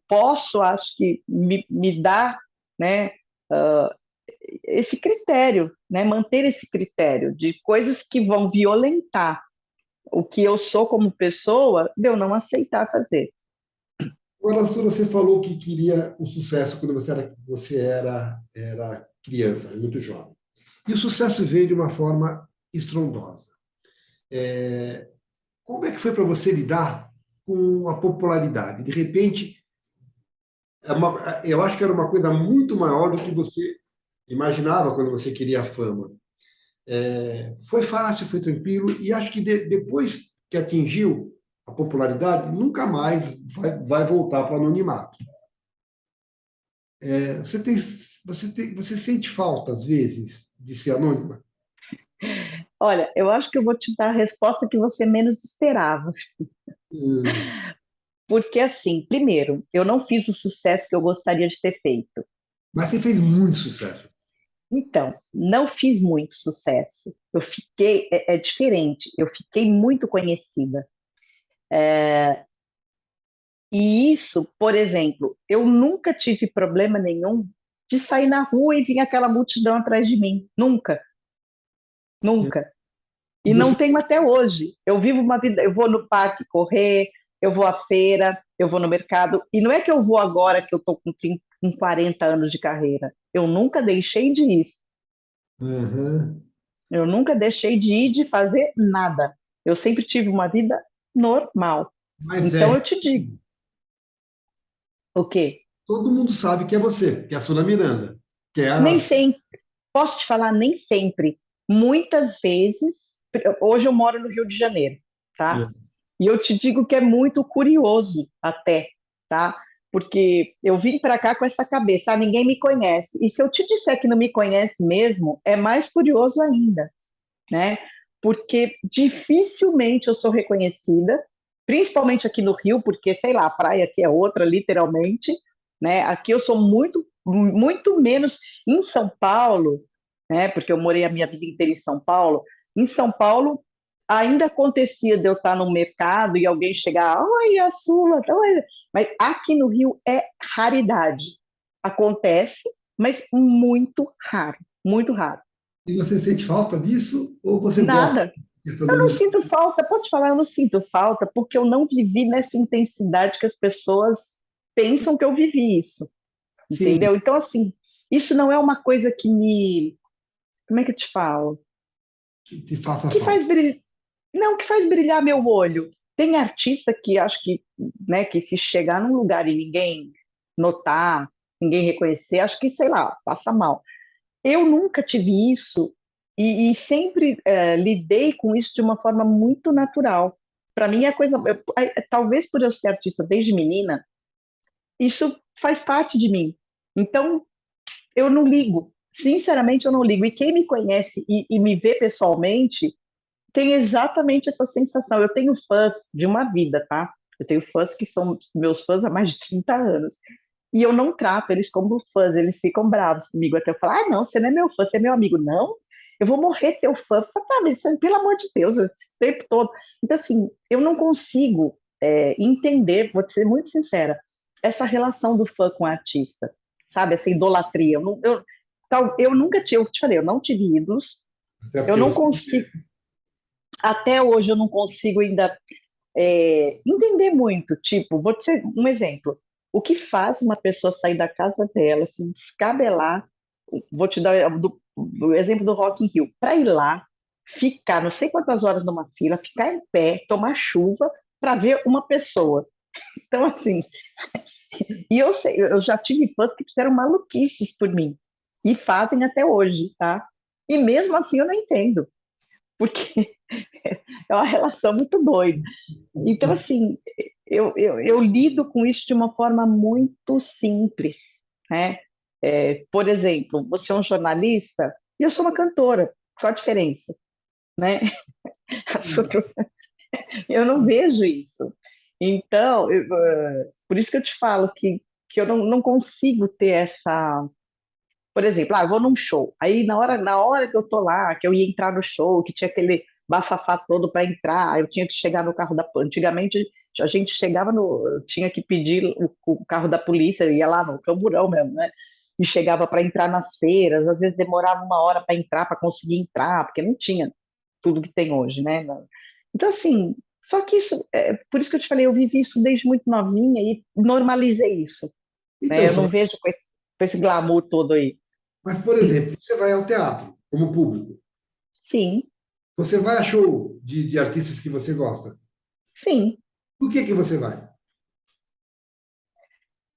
posso, acho que me dar, né, esse critério, né, manter esse critério de coisas que vão violentar o que eu sou como pessoa, de eu não aceitar fazer. Agora, Sura, você falou que queria o sucesso quando você era criança, muito jovem. E o sucesso veio de uma forma estrondosa. Como é que foi para você lidar com a popularidade? De repente, eu acho que era uma coisa muito maior do que você imaginava quando você queria a fama. Foi fácil, foi tranquilo, e acho que depois que atingiu a popularidade, nunca mais vai voltar para o anonimato. Você sente falta, às vezes, de ser anônima? Olha, eu acho que eu vou te dar a resposta que você menos esperava. Hum, Porque, assim, primeiro, eu não fiz o sucesso que eu gostaria de ter feito. mas você fez muito sucesso. Então, não fiz muito sucesso. Eu fiquei, é diferente, eu fiquei muito conhecida. E isso, por exemplo, eu nunca tive problema nenhum de sair na rua e vir aquela multidão atrás de mim. Nunca, nunca. E E não você, tenho até hoje. Eu vivo uma vida, eu vou no parque correr, eu vou à feira, eu vou no mercado. E não é que eu vou agora que eu estou com 40 anos de carreira. Eu nunca deixei de ir. Aham. Eu nunca deixei de ir de fazer nada. Eu sempre tive uma vida normal. Mas Então eu te digo, o quê? todo mundo sabe que é você, que é a Sula Miranda, que é Nem a. sempre, posso te falar, nem sempre. Muitas vezes, hoje eu moro no Rio de Janeiro, tá? E eu te digo que é muito curioso até. tá? Porque eu vim para cá com essa cabeça, ninguém me conhece. E se eu te disser que não me conhece mesmo, é mais curioso ainda, né? Porque dificilmente eu sou reconhecida, principalmente aqui no Rio, porque, sei lá, a praia aqui é outra, literalmente, né? Aqui eu sou muito menos em São Paulo, né? Porque eu morei a minha vida inteira em São Paulo. Em São Paulo, ainda acontecia de eu estar no mercado e alguém chegar, oi, a Sula, oi. Mas aqui no Rio é raridade. Acontece, mas muito raro, muito raro. E você sente falta disso ou você gosta Nada. de Eu todo não mundo? sinto falta, posso te falar, eu não sinto falta, porque eu não vivi nessa intensidade que as pessoas pensam que eu vivi isso, Sim, entendeu? Então, assim, isso não é uma coisa que me, como é que eu te falo? que te faça Que falta. faz brilhar, não, que faz brilhar meu olho. Tem artista que acho que, né, que se chegar num lugar e ninguém notar, ninguém reconhecer, acho que, sei lá, passa mal. Eu nunca tive isso e sempre lidei com isso de uma forma muito natural. Para mim, é coisa. Talvez por eu ser artista desde menina, isso faz parte de mim. Então, eu não ligo. Sinceramente, eu não ligo. E quem me conhece e me vê pessoalmente tem exatamente essa sensação. Eu tenho fãs de uma vida, tá? Eu tenho fãs que são meus fãs há mais de 30 anos. E eu não trato eles como fãs, eles ficam bravos comigo. Até eu falar, ah, não, você não é meu fã, você é meu amigo. Não, eu vou morrer teu fã. Eu falo, tá, mas pelo amor de Deus, esse tempo todo. Então, assim, eu não consigo entender, vou te ser muito sincera, essa relação do fã com o artista, sabe? Essa idolatria. Eu nunca tive, eu te falei, eu não tive ídolos, Até eu porque não você. consigo, até hoje eu não consigo ainda entender muito. Tipo, vou te ser um exemplo. O que faz uma pessoa sair da casa dela, se descabelar, vou te dar o exemplo do Rock in Rio, para ir lá, ficar não sei quantas horas numa fila, ficar em pé, tomar chuva para ver uma pessoa. Então, assim, e eu sei, eu já tive fãs que fizeram maluquices por mim, e fazem até hoje, tá? E mesmo assim eu não entendo, porque é uma relação muito doida. Então, assim, eu lido com isso de uma forma muito simples, né? Por exemplo, você é um jornalista e eu sou uma cantora. Qual a diferença, né? Eu não vejo isso. Então, por isso que eu te falo que eu não consigo ter essa. Por exemplo, eu vou num show. Aí, na hora que eu tô lá, que eu ia entrar no show, que tinha aquele bafafá todo para entrar, eu tinha que chegar no carro da. Antigamente, a gente chegava no. Tinha que pedir o carro da polícia, ia lá no camburão mesmo, né? E chegava para entrar nas feiras, às vezes demorava uma hora para entrar, para conseguir entrar, porque não tinha tudo que tem hoje, né? Então, assim, só que isso, por isso que eu te falei, eu vivi isso desde muito novinha e normalizei isso, Então, né? Eu só, não vejo com esse glamour todo aí. mas, por exemplo, você vai ao teatro como público. Sim, Você vai a show de artistas que você gosta. sim. Por que você vai?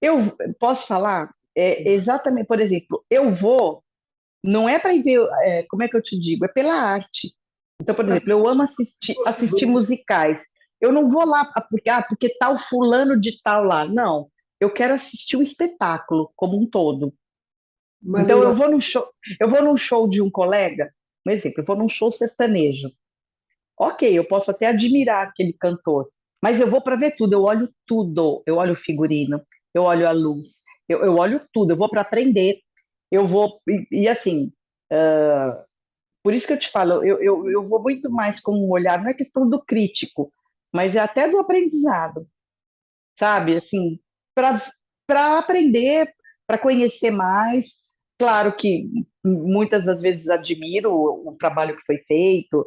Eu posso falar exatamente, por exemplo, eu vou, não é para ir ver, como é que eu te digo, é pela arte. Então, por As exemplo, eu amo assistir, pessoas que assistir vão. musicais. Eu não vou lá porque tal fulano de tal lá. Não, eu quero assistir o espetáculo como um todo. Mas Então, eu eu acho. vou num show de um colega, por exemplo, eu vou num show sertanejo. Ok, eu posso até admirar aquele cantor, mas eu vou para ver tudo, eu olho tudo, eu olho o figurino, eu olho a luz, eu olho tudo, eu vou para aprender, eu vou, e assim, por isso que eu te falo, eu vou muito mais com um olhar, não é questão do crítico, mas é até do aprendizado, sabe? Assim, para aprender, para conhecer mais. Claro que muitas das vezes admiro o trabalho que foi feito,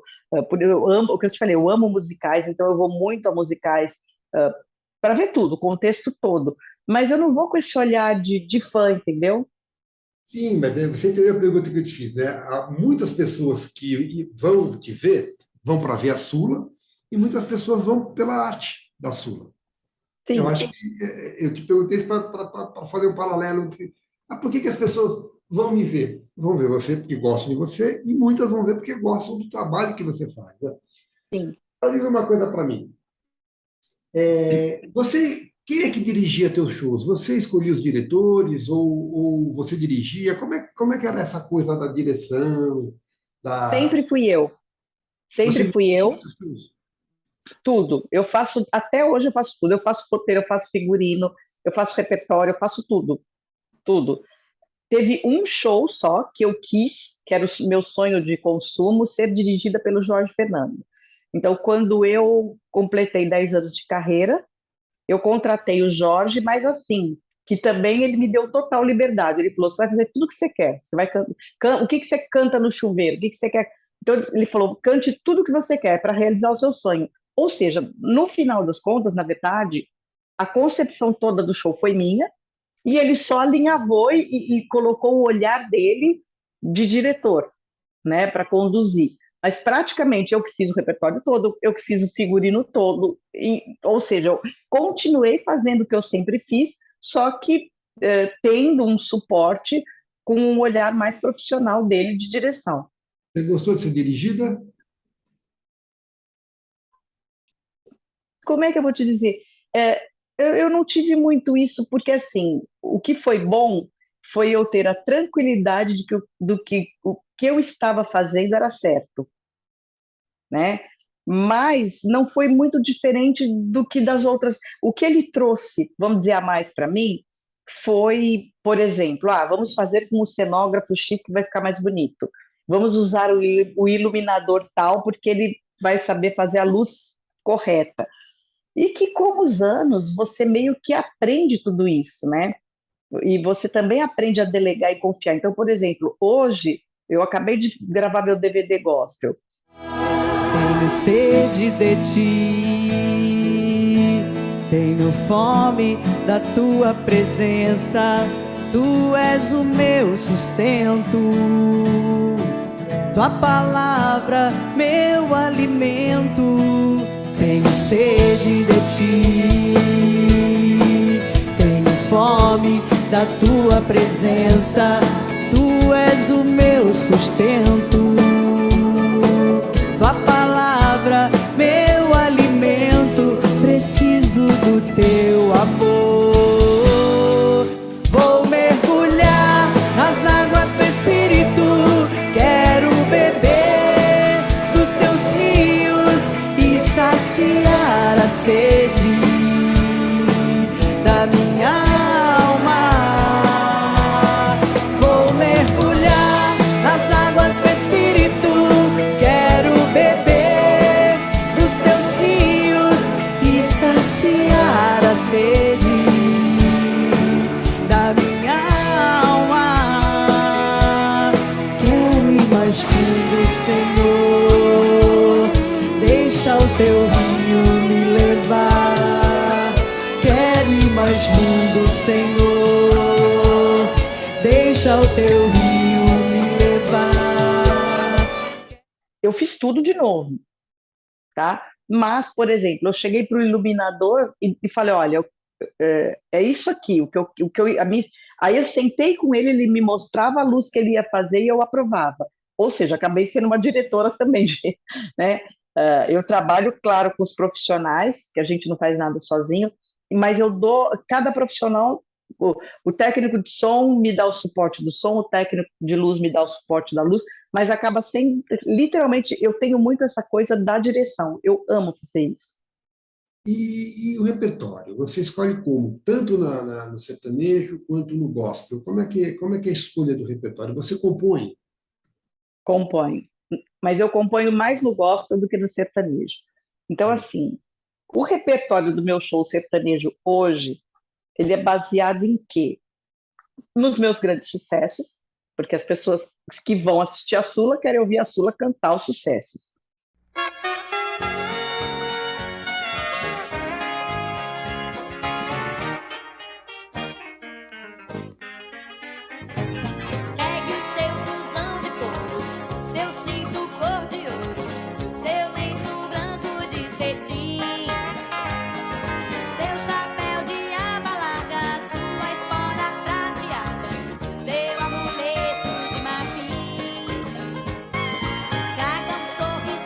eu amo, o que eu te falei, eu amo musicais, então eu vou muito a musicais para ver tudo, o contexto todo. Mas eu não vou com esse olhar de fã, entendeu? Sim, mas você entendeu a pergunta que eu te fiz, né? Há muitas pessoas que vão te ver, vão para ver a Sula, e muitas pessoas vão pela arte da Sula. Eu Sim, acho que eu te perguntei isso para fazer um paralelo. Por que as pessoas vão me ver? Vão ver você porque gostam de você, e muitas vão ver porque gostam do trabalho que você faz, né? sim. Então, diz uma coisa para mim. Você Quem é que dirigia teus shows? Você escolhia os diretores ou você dirigia? Como é que era essa coisa da direção? Da... Sempre fui eu. Você Sempre fui dirigia eu. teus shows? Tudo. Eu faço, até hoje eu faço tudo. Eu faço roteiro, eu faço figurino, eu faço repertório, eu faço tudo. Tudo. Teve um show só que eu quis, que era o meu sonho de consumo, ser dirigida pelo Jorge Fernando. Então, quando eu completei 10 anos de carreira, eu contratei o Jorge, mas assim, que também ele me deu total liberdade. Ele falou: você vai fazer tudo o que você quer. Você vai o que que você canta no chuveiro? O que que você quer? Então ele falou: cante tudo o que você quer para realizar o seu sonho. Ou seja, no final das contas, na verdade, a concepção toda do show foi minha e ele só alinhavou e colocou o olhar dele de diretor, né, para conduzir. Mas praticamente eu que fiz o repertório todo, eu que fiz o figurino todo, ou seja, eu continuei fazendo o que eu sempre fiz, só que tendo um suporte com um olhar mais profissional dele de direção. Você gostou de ser dirigida? Como é que eu vou te dizer? É, eu não tive muito isso, porque assim, o que foi bom foi eu ter a tranquilidade de que, do que o que eu estava fazendo era certo, né? Mas não foi muito diferente do que das outras. O que ele trouxe, vamos dizer, a mais para mim, foi, por exemplo, vamos fazer com o cenógrafo X que vai ficar mais bonito. Vamos usar o iluminador tal, porque ele vai saber fazer a luz correta. E que com os anos você meio que aprende tudo isso, né? E você também aprende a delegar e confiar. Então, por exemplo, hoje eu acabei de gravar meu DVD gospel. Tenho sede de ti, tenho fome da tua presença, tu és o meu sustento, tua palavra, meu alimento. Tenho sede de ti, tenho fome da tua presença, tu és o meu sustento, tua palavra, meu alimento, preciso do teu amor. Vou mergulhar nas águas do Espírito, quero beber dos teus rios e saciar a sede da minha alma. Vou mergulhar nas águas do Espírito, quero beber dos teus rios e saciar a sede da minha alma. Quero ir mais fundo, Senhor, deixa o teu rio me levar. Quero ir mais fundo, Senhor, deixa o teu rio me levar. Eu fiz tudo de novo, tá? Mas, por exemplo, eu cheguei para o iluminador e falei: olha, é isso aqui, aí eu sentei com ele, ele me mostrava a luz que ele ia fazer e eu aprovava. Ou seja, acabei sendo uma diretora também, né? Eu trabalho, claro, com os profissionais, que a gente não faz nada sozinho, mas eu dou, cada profissional, o técnico de som me dá o suporte do som, o técnico de luz me dá o suporte da luz, mas acaba sendo, literalmente, eu tenho muito essa coisa da direção, eu amo fazer isso. E o repertório? Você escolhe como? Tanto no sertanejo quanto no gospel. Como é que é a escolha do repertório? Você compõe? Componho, mas eu componho mais no gospel do que no sertanejo. Então, assim, o repertório do meu show sertanejo hoje, ele é baseado em quê? Nos meus grandes sucessos, porque as pessoas que vão assistir a Sula querem ouvir a Sula cantar os sucessos. Pegue o seu blusão de couro, o seu cinto cor de ouro e o seu lenço branco de cetim, seu chapéu de aba larga, sua espora prateada e o seu amuleto de marfim. Traga um sorriso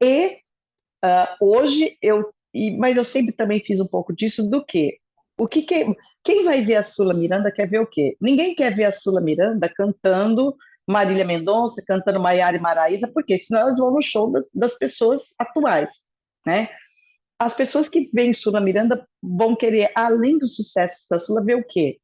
E hoje mas eu sempre também fiz um pouco disso do quê? Quem vai ver a Sula Miranda quer ver o quê? Ninguém quer ver a Sula Miranda cantando Marília Mendonça, cantando Maiara e Maraísa, porque senão elas vão no show das pessoas atuais, né? As pessoas que veem Sula Miranda vão querer, além dos sucessos da Sula, ver o quê?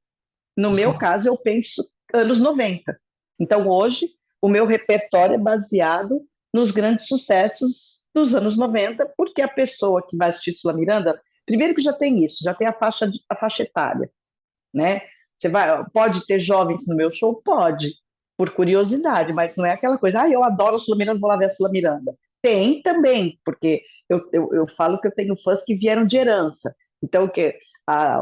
No meu caso, eu penso anos 90. Então, hoje, o meu repertório é baseado nos grandes sucessos dos anos 90, porque a pessoa que vai assistir Sula Miranda, primeiro que já tem isso, já tem a faixa etária, né? Pode ter jovens no meu show? Pode, por curiosidade, mas não é aquela coisa, eu adoro a Sula Miranda, vou lá ver a Sula Miranda. Tem também, porque eu falo que eu tenho fãs que vieram de herança. Então,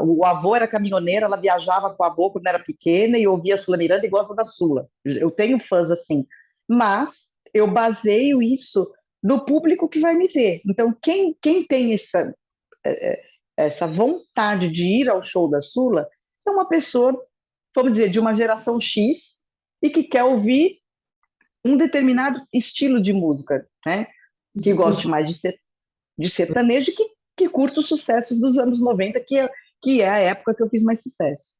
o avô era caminhoneiro, ela viajava com o avô quando era pequena e ouvia a Sula Miranda e gosta da Sula. Eu tenho fãs assim. Mas eu baseio isso no público que vai me ver. Então, quem tem essa vontade de ir ao show da Sula é uma pessoa, vamos dizer, de uma geração X e que quer ouvir um determinado estilo de música, né? Que goste mais de sertanejo que curta os sucessos dos anos 90, que é a época que eu fiz mais sucesso.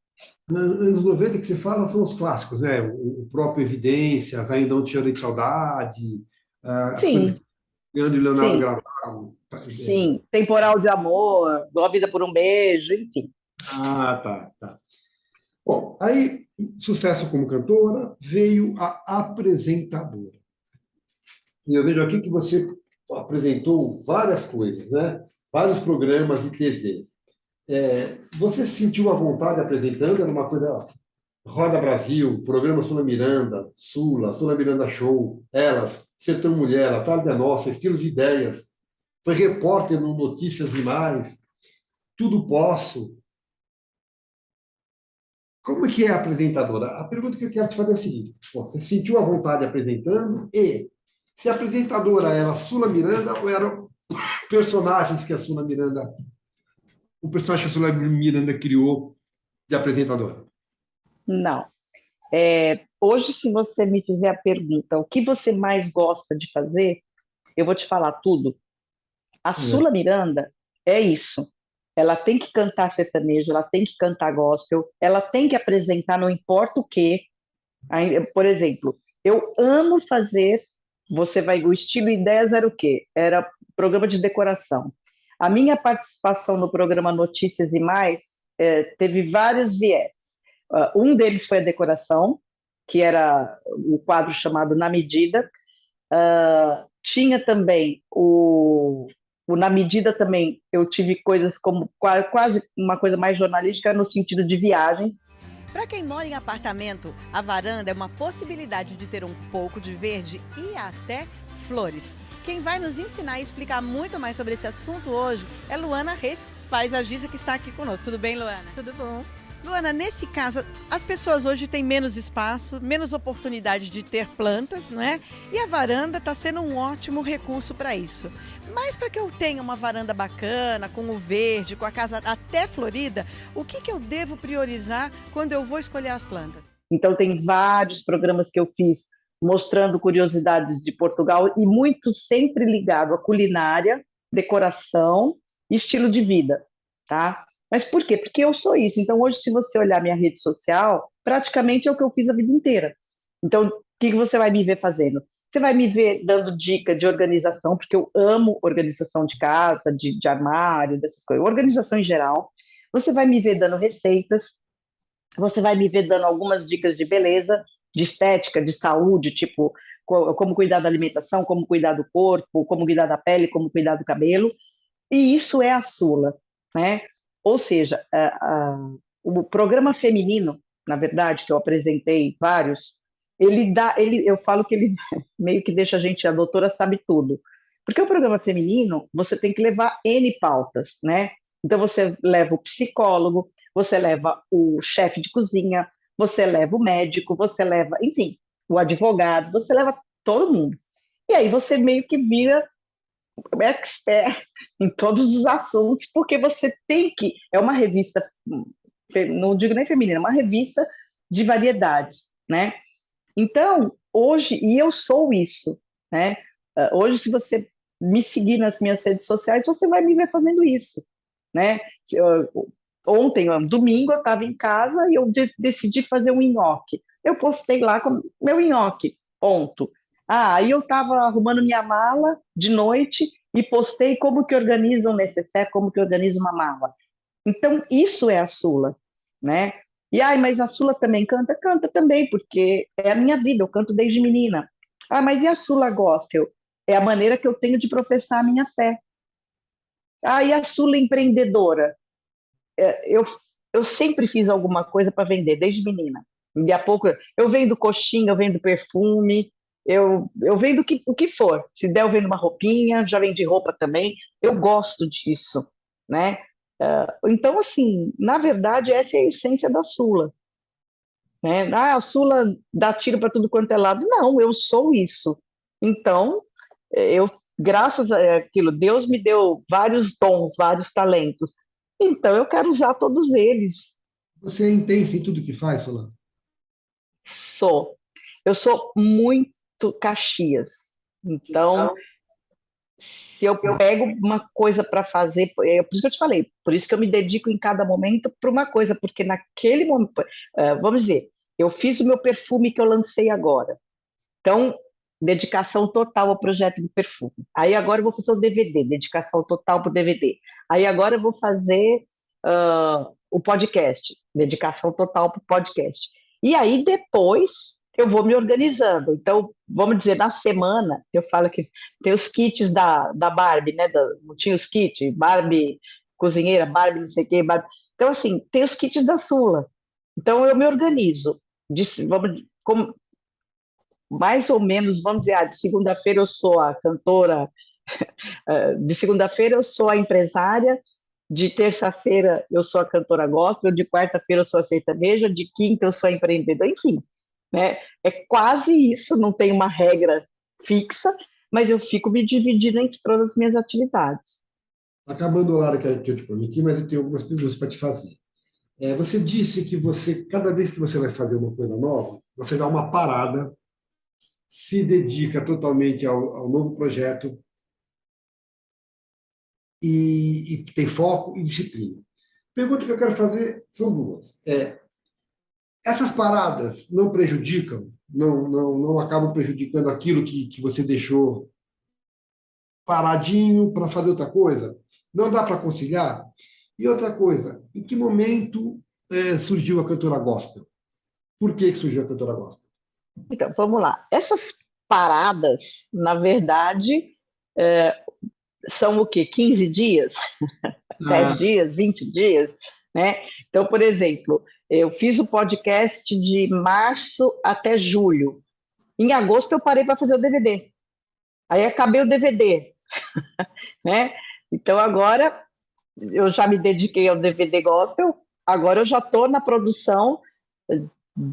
Anos 90 que você fala são os clássicos, né? O próprio Evidências, Ainda Não Te Chorei de Saudade, as coisas Sim, que Leandro e Leonardo sim, gravaram. sim. Temporal de Amor, Dou a Vida por um Beijo, enfim. Tá. Bom, aí, sucesso como cantora, veio a apresentadora. E eu vejo aqui que você apresentou várias coisas, né? Vários programas de TV. Você se sentiu à vontade apresentando? Era uma coisa... Roda Brasil, Programa Sula Miranda, Sula Miranda Show, Elas, Sertão Mulher, A Tarde é Nossa, Estilos e Ideias. Foi repórter no Notícias e Mais, Tudo Posso. Como é que é a apresentadora? A pergunta que eu quero te fazer é a seguinte: você sentiu à vontade apresentando? E se a apresentadora era Sula Miranda ou eram personagens que a Sula Miranda, o personagem que a Sula Miranda criou de apresentadora? Não. Hoje, se você me fizer a pergunta, o que você mais gosta de fazer, eu vou te falar tudo. A Sula Miranda é isso. Ela tem que cantar sertanejo, ela tem que cantar gospel, ela tem que apresentar, não importa o quê. Por exemplo, eu amo fazer, o estilo Ideias era o quê? Era programa de decoração. A minha participação no programa Notícias e Mais teve vários viés. Um deles foi a decoração, que era o quadro chamado Na Medida. Tinha também o Na Medida também, eu tive coisas como quase uma coisa mais jornalística no sentido de viagens. Para quem mora em apartamento, a varanda é uma possibilidade de ter um pouco de verde e até flores. Quem vai nos ensinar e explicar muito mais sobre esse assunto hoje é Luana Reis, paisagista, que está aqui conosco. Tudo bem, Luana? Tudo bom. Luana, nesse caso, as pessoas hoje têm menos espaço, menos oportunidade de ter plantas, não é? E a varanda está sendo um ótimo recurso para isso. Mas para que eu tenha uma varanda bacana, com o verde, com a casa até florida, o que eu devo priorizar quando eu vou escolher as plantas? Então, tem vários programas que eu fiz mostrando curiosidades de Portugal e muito sempre ligado à culinária, decoração e estilo de vida, tá? Mas por quê? Porque eu sou isso. Então, hoje, se você olhar minha rede social, praticamente é o que eu fiz a vida inteira. Então, o que você vai me ver fazendo? Você vai me ver dando dica de organização, porque eu amo organização de casa, de armário, dessas coisas, organização em geral. Você vai me ver dando receitas, você vai me ver dando algumas dicas de beleza, de estética, de saúde, tipo como cuidar da alimentação, como cuidar do corpo, como cuidar da pele, como cuidar do cabelo. E isso é a Sula, né? Ou seja, o programa feminino, na verdade, que eu apresentei vários, eu falo que ele meio que deixa a gente, a doutora sabe tudo. Porque o programa feminino, você tem que levar N pautas, né? Então, você leva o psicólogo, você leva o chefe de cozinha, você leva o médico, você leva, enfim, o advogado, você leva todo mundo. E aí você meio que vira expert em todos os assuntos, porque você tem que... É uma revista, não digo nem feminina, é uma revista de variedades, né? Então, hoje, e eu sou isso, né? Hoje, se você me seguir nas minhas redes sociais, você vai me ver fazendo isso, né? Ontem, domingo, eu estava em casa e eu decidi fazer um nhoque. Eu postei lá com meu nhoque, ponto. Aí eu estava arrumando minha mala de noite e postei como que organiza um necessaire, como que organiza uma mala. Então, isso é a Sula, né? E, mas a Sula também canta? Canta também, porque é a minha vida, eu canto desde menina. Mas e a Sula Gospel? É a maneira que eu tenho de professar a minha fé. E a Sula empreendedora? Eu sempre fiz alguma coisa para vender, desde menina. E a pouco, eu vendo coxinha, eu vendo perfume, eu vendo o que for. Se der, eu vendo uma roupinha, já vendi roupa também. Eu gosto disso, né? Então, assim, na verdade, essa é a essência da Sula, né? A Sula dá tiro para tudo quanto é lado. Não, eu sou isso. Então, eu, graças a aquilo, Deus me deu vários dons, vários talentos. Então, eu quero usar todos eles. Você é intensa em tudo que faz, Solano? Eu sou muito Caxias. Então, se eu pego uma coisa para fazer, por isso que eu te falei, por isso que eu me dedico em cada momento para uma coisa, porque naquele momento, vamos dizer, eu fiz o meu perfume que eu lancei agora. Então, dedicação total ao projeto de perfume. Aí agora eu vou fazer o DVD, dedicação total para o DVD. Aí agora eu vou fazer o podcast, dedicação total para o podcast. E aí depois eu vou me organizando. Então, vamos dizer, na semana, eu falo que tem os kits da Barbie, né? Não tinha os kits, Barbie cozinheira, Barbie não sei o quê, Barbie. Então, assim, tem os kits da Sula. Então, eu me organizo. Mais ou menos, vamos dizer, de segunda-feira eu sou a cantora, de segunda-feira eu sou a empresária, de terça-feira eu sou a cantora gospel, de quarta-feira eu sou a sertaneja, de quinta eu sou a empreendedora, enfim, né? É quase isso, não tem uma regra fixa, mas eu fico me dividindo entre todas as minhas atividades. Acabando o horário que eu te prometi, mas eu tenho algumas perguntas para te fazer. Você disse que cada vez que você vai fazer uma coisa nova, você dá uma parada, se dedica totalmente ao novo projeto e tem foco e disciplina. Pergunta que eu quero fazer são duas. Essas paradas não prejudicam, não acabam prejudicando aquilo que você deixou paradinho para fazer outra coisa? Não dá para conciliar? E outra coisa, em que momento surgiu a cantora gospel? Por que surgiu a cantora gospel? Então, vamos lá. Essas paradas, na verdade, são o quê? 15 dias? 10 dias? 20 dias? Né? Então, por exemplo, eu fiz o podcast de março até julho. Em agosto eu parei para fazer o DVD. Aí acabei o DVD. Né? Então, agora eu já me dediquei ao DVD gospel, agora eu já estou na produção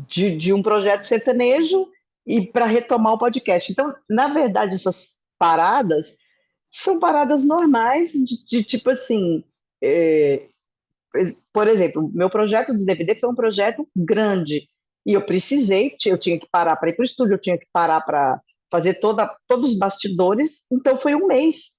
de um projeto sertanejo e para retomar o podcast. Então, na verdade, essas paradas são paradas normais de tipo assim, por exemplo, meu projeto do DVD foi um projeto grande e eu tinha que parar para ir para o estúdio, eu tinha que parar para fazer todos os bastidores, então foi um mês,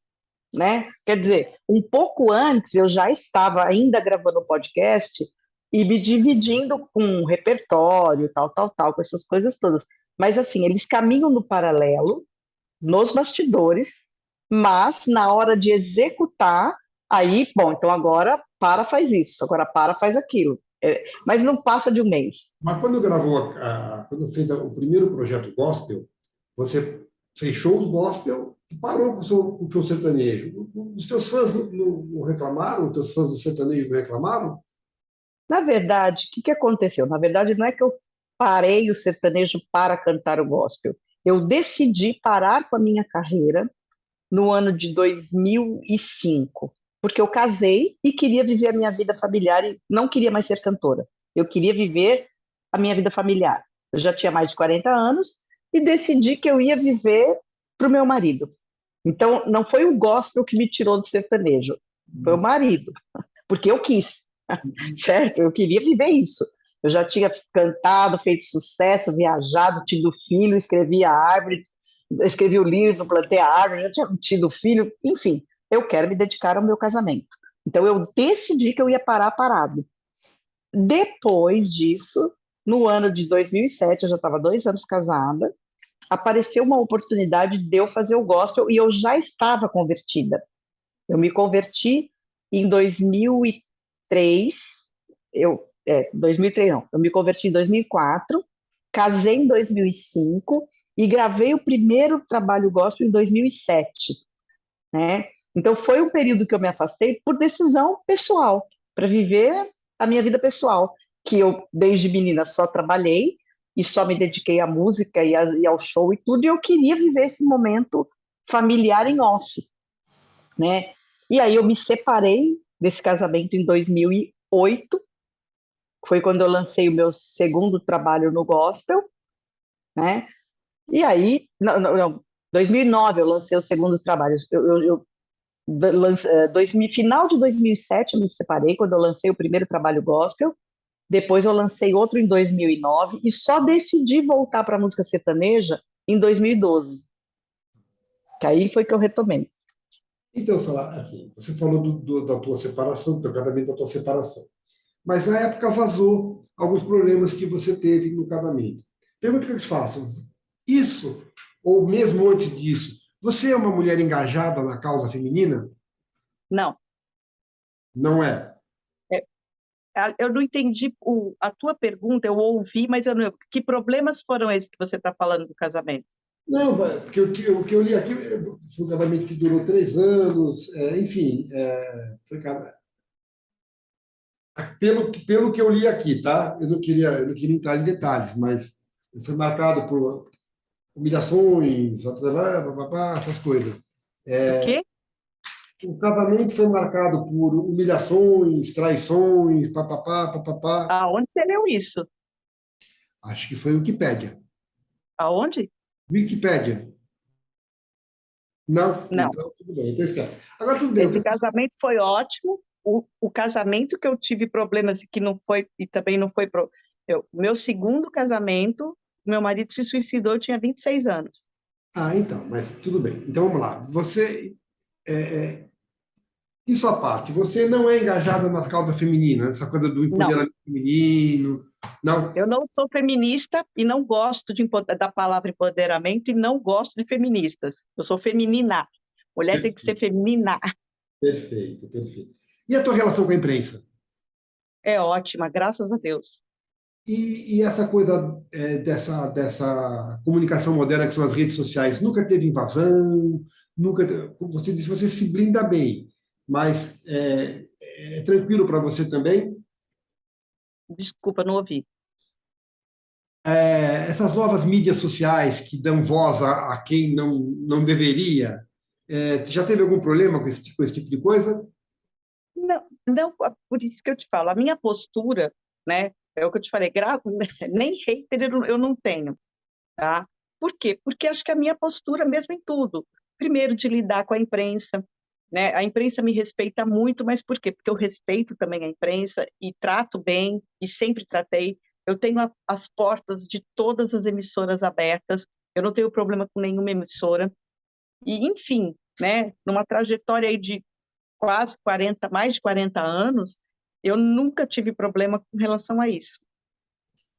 né? Quer dizer, um pouco antes eu já estava ainda gravando o podcast e me dividindo com um repertório, tal, com essas coisas todas. Mas, assim, eles caminham no paralelo, nos bastidores, mas na hora de executar, aí, bom, então agora para, faz isso, agora para, faz aquilo. Mas não passa de um mês. Mas quando gravou, quando fez o primeiro projeto gospel, você fechou o gospel e parou com o seu sertanejo. Os teus fãs não reclamaram? Os teus fãs do sertanejo não reclamaram? Na verdade, o que aconteceu? Na verdade, não é que eu parei o sertanejo para cantar o gospel. Eu decidi parar com a minha carreira no ano de 2005, porque eu casei e queria viver a minha vida familiar e não queria mais ser cantora. Eu queria viver a minha vida familiar. Eu já tinha mais de 40 anos e decidi que eu ia viver para o meu marido. Então, não foi o gospel que me tirou do sertanejo, foi o marido, porque eu quis, certo? Eu queria viver isso. Eu já tinha cantado, feito sucesso, viajado, tido filho, escrevia árvore, escrevi o livro, plantei a árvore, já tinha tido filho, enfim, eu quero me dedicar ao meu casamento. Então eu decidi que eu ia parar parado. Depois disso, no ano de 2007, eu já estava 2 anos casada, apareceu uma oportunidade de eu fazer o gospel e eu já estava convertida. Eu me converti em 2003, 2003 não, eu me converti em 2004, casei em 2005 e gravei o primeiro trabalho gospel em 2007, né? Então foi um período que eu me afastei por decisão pessoal, para viver a minha vida pessoal, que eu desde menina só trabalhei e só me dediquei à música e ao show e tudo, e eu queria viver esse momento familiar em off, né? E aí eu me separei desse casamento em 2008, foi quando eu lancei o meu segundo trabalho no gospel, né? E aí, não, 2009 eu lancei o segundo trabalho. Final de 2007 eu me separei, quando eu lancei o primeiro trabalho gospel. Depois eu lancei outro em 2009 e só decidi voltar para a música sertaneja em 2012. Que aí foi que eu retomei. Então, Solar, assim, você falou da tua separação, do teu casamento, da tua separação. Mas na época vazou alguns problemas que você teve no casamento. Pergunta que eu te faço: isso, ou mesmo antes disso, você é uma mulher engajada na causa feminina? Não, Não é? eu não entendi a tua pergunta, eu ouvi, mas eu não. Que problemas foram esses que você está falando do casamento? Não, porque o que eu li aqui foi um casamento que durou 3 anos, enfim, pelo que eu li aqui, tá? Eu não queria entrar em detalhes, mas foi marcado por humilhações, essas coisas. O quê? O casamento foi marcado por humilhações, traições, papapá, papapá. Aonde você leu isso? Acho que foi o Wikipédia. Aonde? Wikipédia. Não? Não. Então, tudo bem. Então, esquece. Agora, tudo bem. Esse casamento foi ótimo. O casamento que eu tive problemas e que não foi, e também não foi. Meu segundo casamento, meu marido se suicidou, eu tinha 26 anos. Então, mas tudo bem. Então, vamos lá. Você, isso à parte, você não é engajada nas causas femininas, essa coisa do Não, empoderamento feminino, não? eu não sou feminista e não gosto da palavra empoderamento e não gosto de feministas. Eu sou feminina. Mulher tem que ser feminina. Perfeito, perfeito. E a tua relação com a imprensa? É ótima, graças a Deus. E essa coisa dessa comunicação moderna que são as redes sociais, nunca teve invasão, como você disse, você se blinda bem, mas é tranquilo para você também? Desculpa, não ouvi. Essas novas mídias sociais que dão voz a quem não deveria, já teve algum problema com esse tipo de coisa? Não, não, por isso que eu te falo, a minha postura, né, é o que eu te falei, nem hater eu não tenho, tá? Por quê? Porque acho que a minha postura mesmo em tudo. Primeiro, de lidar com a imprensa, né? A imprensa me respeita muito, mas por quê? Porque eu respeito também a imprensa e trato bem, e sempre tratei. Eu tenho as portas de todas as emissoras abertas, eu não tenho problema com nenhuma emissora. E, enfim, né, numa trajetória aí de quase 40, mais de 40 anos, eu nunca tive problema com relação a isso.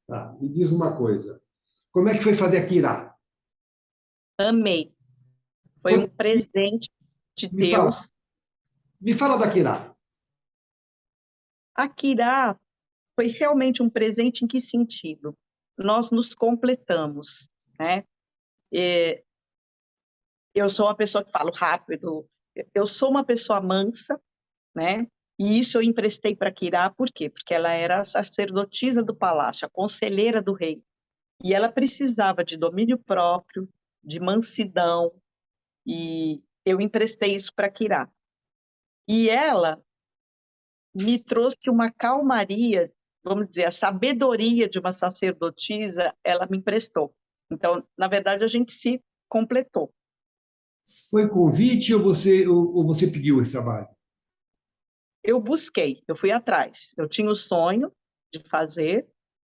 Tá, me diz uma coisa, como é que foi fazer aqui Irá? Amei. Foi um presente de Me fala, Deus. me fala da Kirá. A Kirá foi realmente um presente em que sentido? Nós nos completamos, né? Eu sou uma pessoa que falo rápido, eu sou uma pessoa mansa, né? E isso eu emprestei para Kirá, por quê? Porque ela era a sacerdotisa do palácio, a conselheira do rei. E ela precisava de domínio próprio, de mansidão, e eu emprestei isso para Kirá. E ela me trouxe uma calmaria, vamos dizer, a sabedoria de uma sacerdotisa, ela me emprestou. Então, na verdade, a gente se completou. Foi convite ou você pediu esse trabalho? Eu busquei, eu fui atrás. Eu tinha o sonho de fazer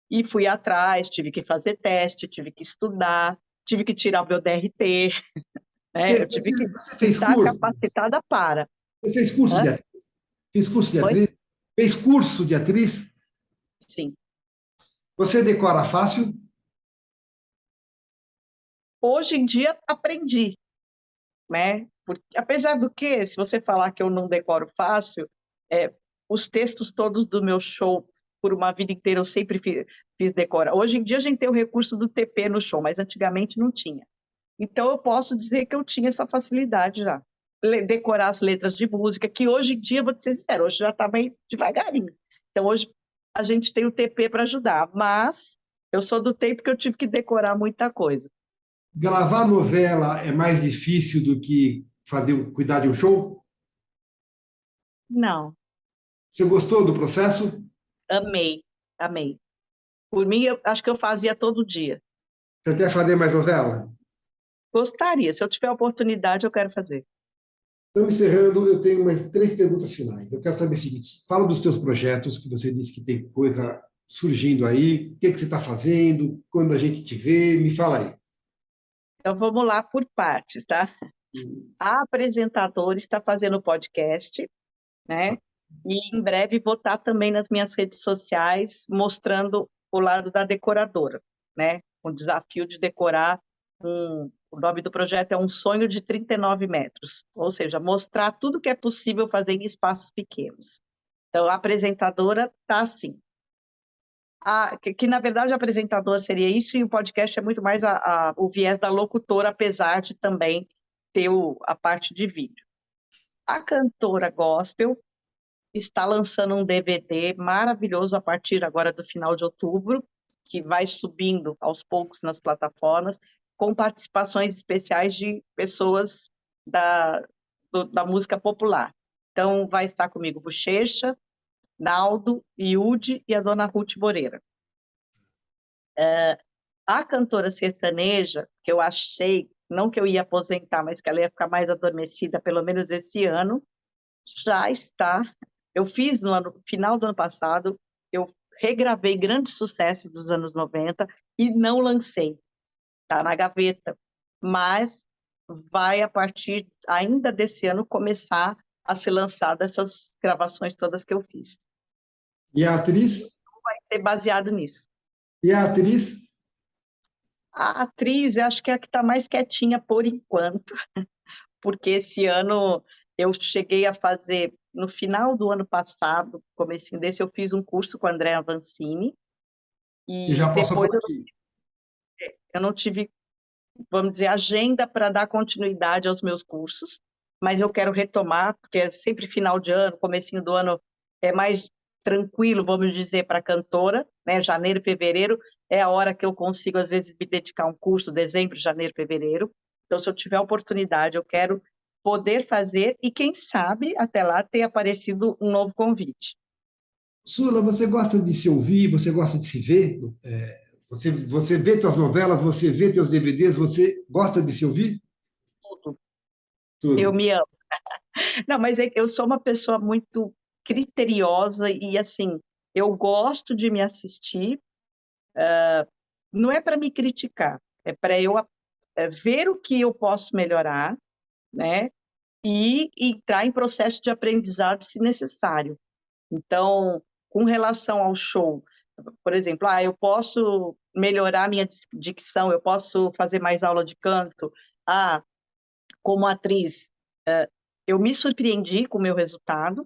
e fui atrás, tive que fazer teste, tive que estudar, tive que tirar o meu DRT, né? Eu tive que Você fez estar curso? capacitada para. Você fez curso Hã? de atriz? Fez curso de Oi? atriz? Fez curso de atriz? Sim. Você decora fácil? Hoje em dia aprendi, né? Porque, apesar do que, se você falar que eu não decoro fácil, os textos todos do meu show, por uma vida inteira, eu sempre fiz decorar. Hoje em dia a gente tem o recurso do TP no show, mas antigamente não tinha. Então eu posso dizer que eu tinha essa facilidade já. Decorar as letras de música, que hoje em dia, vou te ser sincero, hoje já está bem devagarinho. Então hoje a gente tem o TP para ajudar, mas eu sou do tempo que eu tive que decorar muita coisa. Gravar novela é mais difícil do que cuidar de um show? Não, Você gostou do processo? amei, amei. Por mim, eu acho que eu fazia todo dia. Você quer fazer mais novela? Gostaria, se eu tiver a oportunidade, eu quero fazer. Então, encerrando, eu tenho mais 3 perguntas finais. Eu quero saber o seguinte: fala dos teus projetos, que você disse que tem coisa surgindo aí. O que você está fazendo? Quando a gente te vê, me fala aí. Então vamos lá por partes, tá? A apresentadora está fazendo podcast, né? E em breve vou estar também nas minhas redes sociais mostrando o lado da decoradora, né? O desafio de decorar o nome do projeto é Um Sonho de 39 metros, ou seja, mostrar tudo que é possível fazer em espaços pequenos. Então, a apresentadora está assim. Na verdade, a apresentadora seria isso, e o podcast é muito mais o viés da locutora, apesar de também ter a parte de vídeo. A cantora gospel está lançando um DVD maravilhoso a partir agora do final de outubro, que vai subindo aos poucos nas plataformas, com participações especiais de pessoas da música popular. Então, vai estar comigo Bochecha, Naldo, Yudi e a dona Ruth Moreira. A cantora sertaneja, que eu achei, não que eu ia aposentar, mas que ela ia ficar mais adormecida, pelo menos esse ano, já está. Eu fiz no final do ano passado, eu regravei grandes sucessos dos anos 90 e não lancei, está na gaveta, mas vai, a partir ainda desse ano, começar a ser lançada essas gravações todas que eu fiz. E a atriz? Vai ser baseado nisso. E a atriz? A atriz, eu acho que é a que está mais quietinha por enquanto, porque esse ano eu cheguei a fazer, no final do ano passado, comecinho desse, eu fiz um curso com a Andrea Vancini, E e já passou depois por aqui. eu não tive, vamos dizer, agenda para dar continuidade aos meus cursos, mas eu quero retomar, porque é sempre final de ano, comecinho do ano é mais tranquilo, vamos dizer, para a cantora, né? Janeiro, fevereiro é a hora que eu consigo, às vezes, me dedicar a um curso, dezembro, janeiro, fevereiro. Então, se eu tiver oportunidade, eu quero poder fazer e, quem sabe, até lá, ter aparecido um novo convite. Sula, você gosta de se ouvir? Você gosta de se ver? Você vê tuas novelas, você vê teus DVDs, você gosta de se ouvir? Tudo. Tudo. Eu me amo. Não, mas eu sou uma pessoa muito criteriosa e, assim, eu gosto de me assistir, não é para me criticar, é para eu ver o que eu posso melhorar, né? E entrar em processo de aprendizado se necessário. Então, com relação ao show, por exemplo, eu posso melhorar minha dicção, eu posso fazer mais aula de canto. Como atriz, eu me surpreendi com o meu resultado,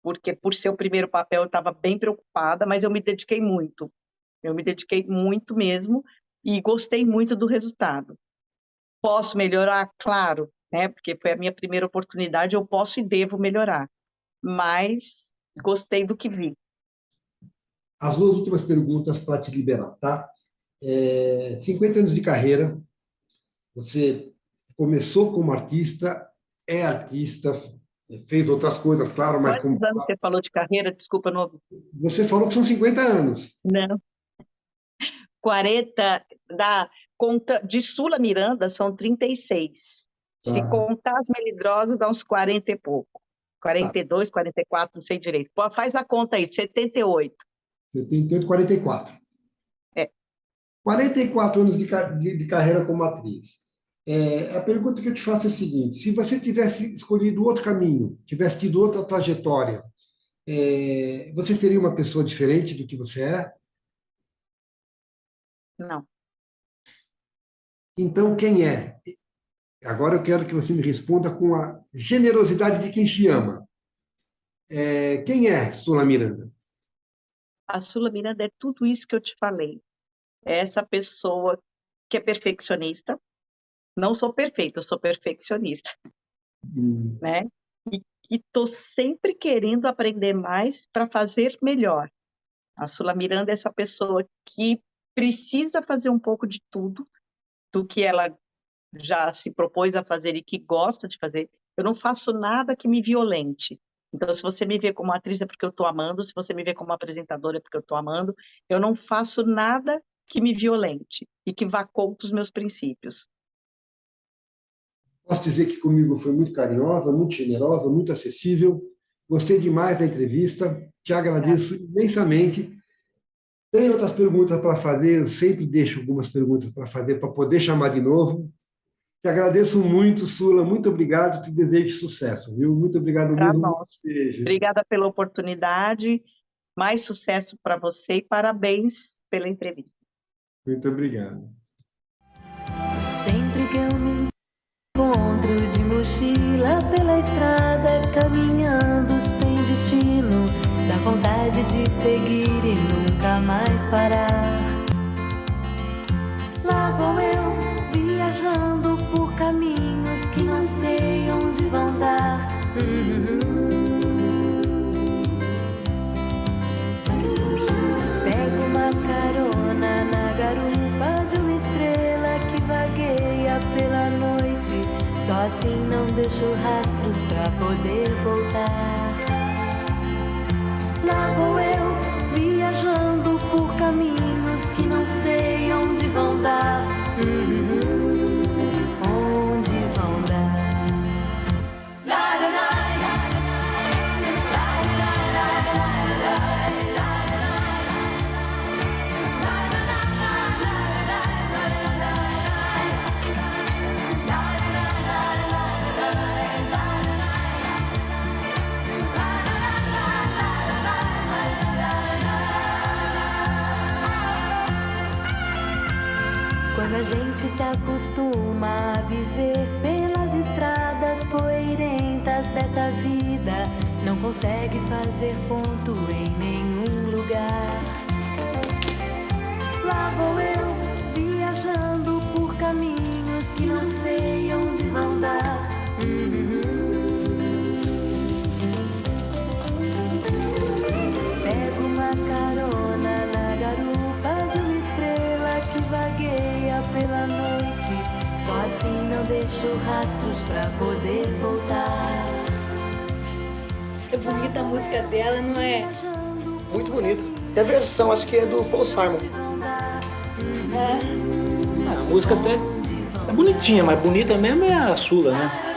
porque por ser o primeiro papel eu estava bem preocupada, mas eu me dediquei muito. Eu me dediquei muito mesmo e gostei muito do resultado. Posso melhorar? Claro, né? Porque foi a minha primeira oportunidade, eu posso e devo melhorar, mas gostei do que vi. As 2 últimas perguntas para te liberar, tá? 50 anos de carreira, você começou como artista, é artista, fez outras coisas, claro, mas Quantos anos você falou de carreira? Desculpa, não. você falou que são 50 anos. Não. 40 conta de Sula Miranda são 36. Se Tá, contar as melindrosas, dá uns 40 e pouco. tá. 42, 44, não sei direito. Pô, faz a conta aí, 78. 78, 44. É. 44 anos de carreira como atriz. A pergunta que eu te faço é a seguinte: se você tivesse escolhido outro caminho, tivesse tido outra trajetória, você seria uma pessoa diferente do que você é? Não. Então, quem é? Agora eu quero que você me responda com a generosidade de quem se ama. Quem é Sula Miranda? A Sula Miranda é tudo isso que eu te falei. É essa pessoa que é perfeccionista. Não sou perfeita, eu sou perfeccionista, né? E que estou sempre querendo aprender mais para fazer melhor. A Sula Miranda é essa pessoa que precisa fazer um pouco de tudo, do que ela já se propôs a fazer e que gosta de fazer. Eu não faço nada que me violente. Então, se você me vê como atriz é porque eu estou amando, se você me vê como apresentadora é porque eu estou amando. Eu não faço nada que me violente e que vá contra os meus princípios. Posso dizer que comigo foi muito carinhosa, muito generosa, muito acessível. Gostei demais da entrevista. Te agradeço imensamente. Tem outras perguntas para fazer, eu sempre deixo algumas perguntas para fazer, para poder chamar de novo. Te agradeço muito, Sula, muito obrigado, te desejo sucesso, viu? Muito obrigado Pra mesmo. nós. Obrigada pela oportunidade, mais sucesso para você e parabéns pela entrevista. Muito obrigado. Sempre que eu me encontro de mochila pela estrada, caminhando sem destino, dá vontade de seguir e nunca mais parar. Lá vou eu, viajando por caminhos que não sei onde vão dar. Pego uma carona na garupa de uma estrela que vagueia pela noite. Só assim não deixo rastros pra poder voltar. Lá vou eu, viajando por caminhos que não sei onde vão dar. Onde vão dar? Quando a gente se acostuma a viver pelas estradas poeirentas dessa vida, não consegue fazer ponto em nenhum lugar. Lá vou eu, viajando por caminhos que não sei onde vão dar. Pego uma carona na garupa de uma estrela que vagueia pela noite. Só assim não deixo rastros pra poder voltar. É bonita a música dela, não é? Muito bonita. E a versão, acho que é do Paul Simon. É. A música até é bonitinha, mas bonita mesmo é a Sula, né?